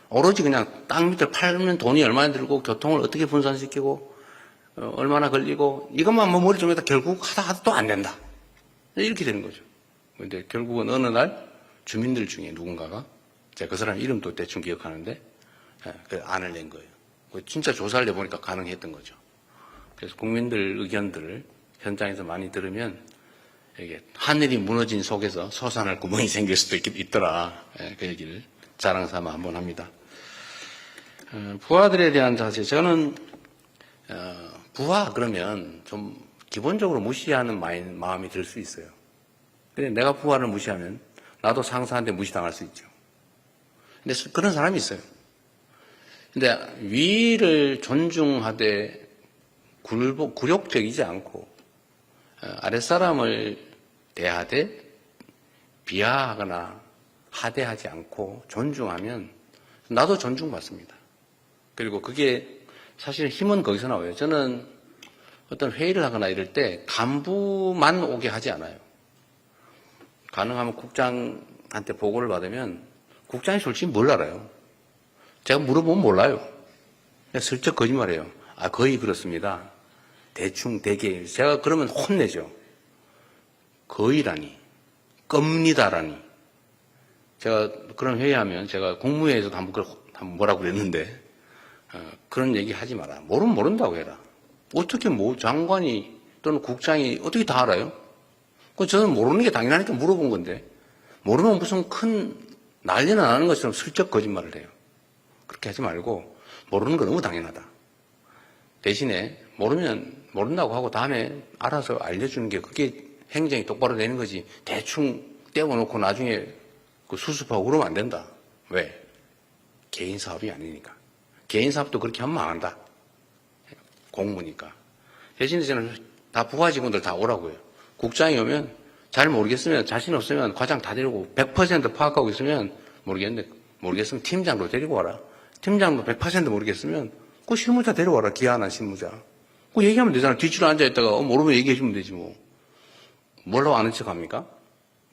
오로지 그냥 땅 밑을 팔면 돈이 얼마나 들고 교통을 어떻게 분산시키고 얼마나 걸리고 이것만 머리 좀 해도 결국 하다 또 안 된다. 이렇게 되는 거죠. 근데 결국은 어느 날 주민들 중에 누군가가, 제가 그 사람 이름도 대충 기억하는데 그 안을 낸 거예요. 진짜 조사를 해보니까 가능했던 거죠. 그래서 국민들 의견들을 현장에서 많이 들으면 이게 하늘이 무너진 속에서 솟아날 구멍이 생길 수도 있더라. 그 얘기를 자랑 삼아 한번 합니다. 부하들에 대한 자세. 저는 부하 그러면 좀 기본적으로 무시하는 마음이 들 수 있어요. 근데 내가 부하를 무시하면 나도 상사한테 무시당할 수 있죠. 근데 그런 사람이 있어요. 근데 위를 존중하되 굴욕적이지 않고 아랫사람을 대하되 비하하거나 하대하지 않고 존중하면 나도 존중받습니다. 그리고 그게 사실 힘은 거기서 나와요. 저는 어떤 회의를 하거나 이럴 때 간부만 오게 하지 않아요. 가능하면 국장한테 보고를 받으면 국장이 솔직히 뭘 알아요? 제가 물어보면 몰라요. 그냥 슬쩍 거짓말해요. 아, 거의 그렇습니다. 대충, 대개. 제가 그러면 혼내죠. 거의라니. 겁니다라니. 제가 그런 회의하면 제가 국무회의에서도 한번 뭐라고 그랬는데, 그런 얘기 하지 마라. 모르면 모른다고 해라. 어떻게 장관이 또는 국장이 어떻게 다 알아요? 저는 모르는 게 당연하니까 물어본 건데, 모르면 무슨 큰 난리나 나는 것처럼 슬쩍 거짓말을 해요. 그렇게 하지 말고, 모르는 거 너무 당연하다. 대신에 모른다고 하고 다음에 알아서 알려주는 게 그게 행정이 똑바로 되는 거지. 대충 떼어놓고 나중에 수습하고 그러면 안 된다. 왜? 개인 사업이 아니니까. 개인 사업도 그렇게 하면 망한다. 공무니까. 대신에 저는 다 부하 직원들 다 오라고요. 국장이 오면 잘 모르겠으면 자신 없으면 과장 다 데리고 100% 파악하고 있으면 모르겠으면 팀장도 데리고 와라. 팀장도 100% 모르겠으면 그 실무자 데려와라. 기한한 실무자. 그 얘기하면 되잖아. 뒤치로 앉아있다가 모르면 얘기해주면 되지 뭐. 뭘로 아는 척 합니까?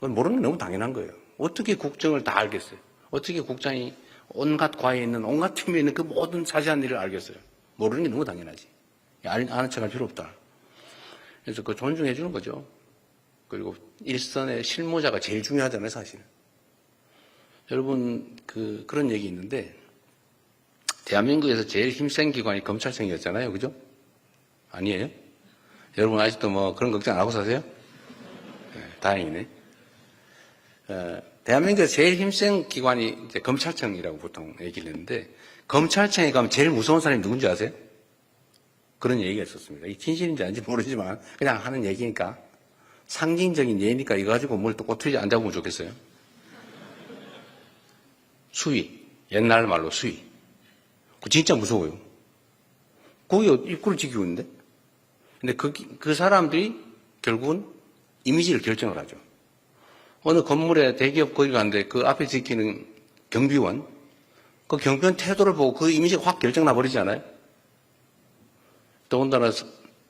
모르는 게 너무 당연한 거예요. 어떻게 국정을 다 알겠어요? 어떻게 국장이 온갖 과에 있는 온갖 팀에 있는 그 모든 자세한 일을 알겠어요? 모르는 게 너무 당연하지. 아는 척 할 필요 없다. 그래서 그 존중해 주는 거죠. 그리고 일선의 실무자가 제일 중요하잖아요, 사실은. 여러분, 그런 얘기 있는데, 대한민국에서 제일 힘센 기관이 검찰청이었잖아요. 그죠? 아니에요? 여러분 아직도 뭐 그런 걱정 안 하고 사세요? 네, 다행이네. 대한민국에서 제일 힘센 기관이 이제 검찰청이라고 보통 얘기를 했는데, 검찰청에 가면 제일 무서운 사람이 누군지 아세요? 그런 얘기가 있었습니다. 이 진실인지 아닌지 모르지만 그냥 하는 얘기니까, 상징적인 예니까 이거 가지고 뭘 또 꼬투리 안 잡으면 좋겠어요. 수위. 옛날 말로 수위. 그거 진짜 무서워요. 거기 입구를 지키고 있는데. 근데 그 사람들이 결국은 이미지를 결정을 하죠. 어느 건물에 대기업 거기 가는데 그 앞에 지키는 경비원, 그 경비원 태도를 보고 그 이미지가 확 결정 나버리지 않아요? 더군다나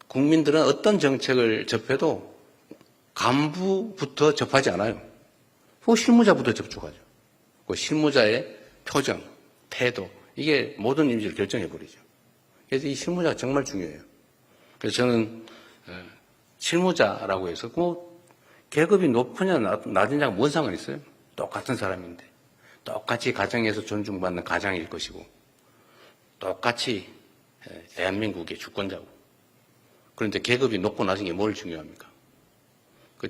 국민들은 어떤 정책을 접해도 간부부터 접하지 않아요. 그 실무자부터 접촉하죠. 그 실무자의 표정, 태도, 이게 모든 이미지를 결정해버리죠. 그래서 이 실무자가 정말 중요해요. 그래서 저는 실무자라고 해서 계급이 높으냐 낮으냐가 뭔 상관이 있어요? 똑같은 사람인데 똑같이 가정에서 존중받는 가장일 것이고 똑같이 대한민국의 주권자고. 그런데 계급이 높고 낮은 게 뭘 중요합니까?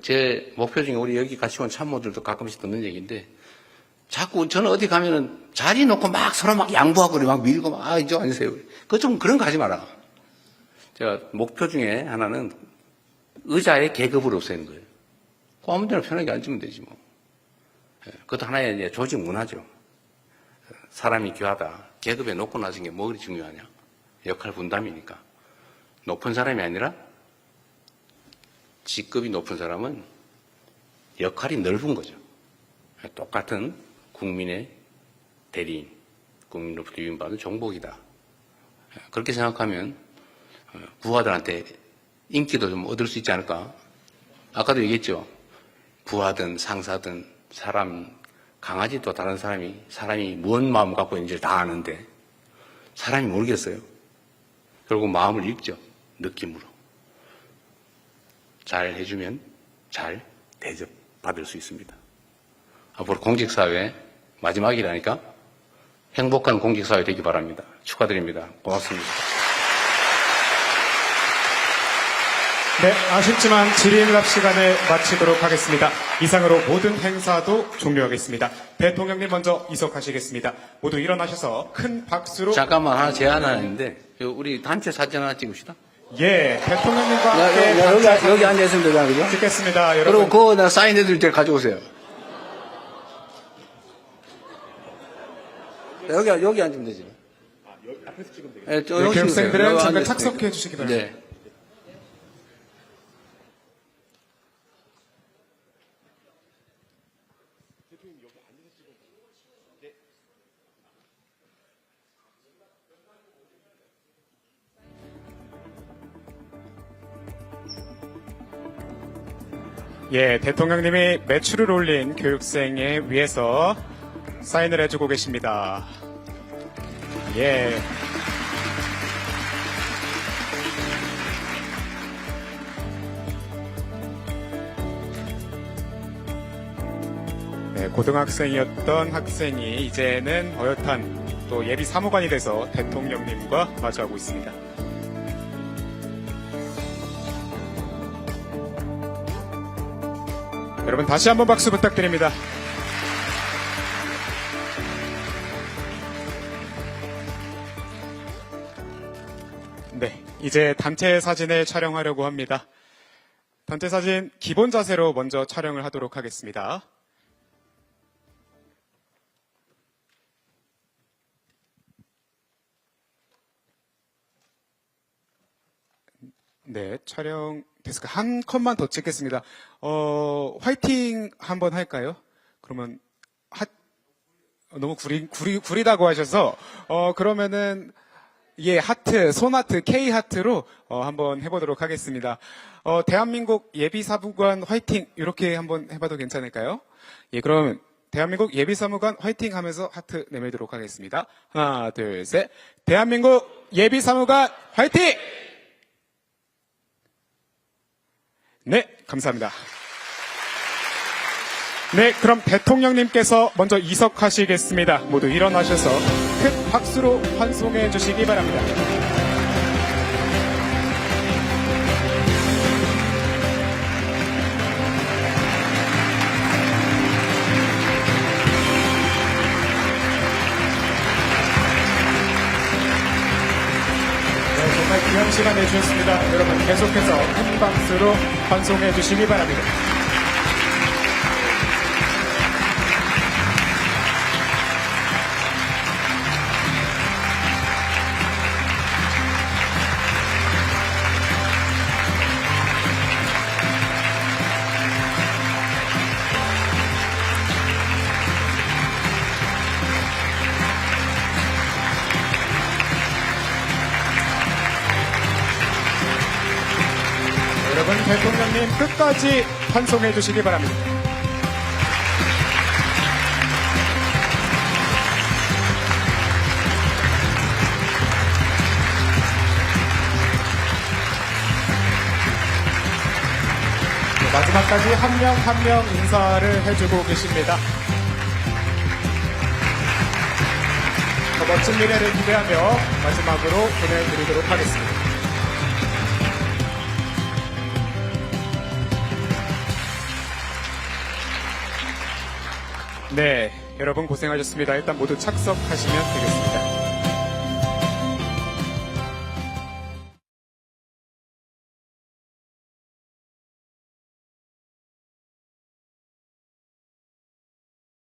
제 목표 중에 우리 여기 같이 온 참모들도 가끔씩 듣는 얘기인데, 자꾸 저는 어디 가면은 자리 놓고 막 서로 막 양보하고 막 밀고 막 이쪽 앉으세요. 그런 거 하지 마라. 제가 목표 중에 하나는 의자의 계급을 없애는 거예요. 그 아무 데나 편하게 앉으면 되지 뭐. 그것도 하나의 이제 조직 문화죠. 사람이 귀하다. 계급에 높고 낮은 게 뭐 그리 중요하냐. 역할 분담이니까. 높은 사람이 아니라 직급이 높은 사람은 역할이 넓은 거죠. 똑같은 국민의 대리인, 국민으로부터 유인받은 종복이다. 그렇게 생각하면 부하들한테 인기도 좀 얻을 수 있지 않을까. 아까도 얘기했죠. 부하든 상사든 강아지도 다른 사람이 무슨 마음 갖고 있는지 다 아는데 사람이 모르겠어요. 결국 마음을 읽죠. 느낌으로. 잘 해주면 잘 대접받을 수 있습니다. 앞으로 공직사회 마지막이라니까 행복한 공직사회 되기 바랍니다. 축하드립니다. 고맙습니다. 네, 아쉽지만 질의응답 시간을 마치도록 하겠습니다. 이상으로 모든 행사도 종료하겠습니다. 대통령님 먼저 이석하시겠습니다. 모두 일어나셔서 큰 박수로. 잠깐만, 하나 제안 하나 있는데, 우리 단체 사진 하나 찍읍시다. 예, 대통령님과 함께 여기 앉아있으면 되잖아, 그죠? 찍겠습니다, 여러분. 그리고 그거 나 사인해드릴 때 가져오세요. 여기 앉으면 되지. 여기 앞에서 찍으면 되겠습니다. 네, 교육생들은 잠깐 착석해 주시기 바랍니다. 네. 예, 대통령님이 매출을 올린 교육생에 위해서 사인을 해주고 계십니다. 예. 네, 고등학생이었던 학생이 이제는 어엿한 또 예비 사무관이 돼서 대통령님과 마주하고 있습니다. 여러분 다시 한번 박수 부탁드립니다. 네, 이제 단체 사진을 촬영하려고 합니다. 단체 사진 기본 자세로 먼저 촬영을 하도록 하겠습니다. 네, 촬영 됐을까? 한 컷만 더 찍겠습니다. 화이팅 한번 할까요? 그러면 너무 구리다고 하셔서 그러면은 예, 하트, 손하트, K 하트로 한번 해보도록 하겠습니다. 대한민국 예비사무관 화이팅 이렇게 한번 해봐도 괜찮을까요? 예, 그럼 대한민국 예비사무관 화이팅 하면서 하트 내밀도록 하겠습니다. 하나, 둘, 셋. 대한민국 예비사무관 화이팅! 네, 감사합니다. 네, 그럼 대통령님께서 먼저 이석하시겠습니다. 모두 일어나셔서 큰 박수로 환송해 주시기 바랍니다. 네, 정말 귀한 시간 내주셨습니다. 여러분 계속해서 큰 박수로 환송해 주시기 바랍니다. 여러분 대통령님 끝까지 환송해 주시기 바랍니다. 네, 마지막까지 한 명 한 명 인사를 해주고 계십니다. 더 멋진 미래를 기대하며 마지막으로 보내드리도록 하겠습니다. 네, 여러분 고생하셨습니다. 일단 모두 착석하시면 되겠습니다.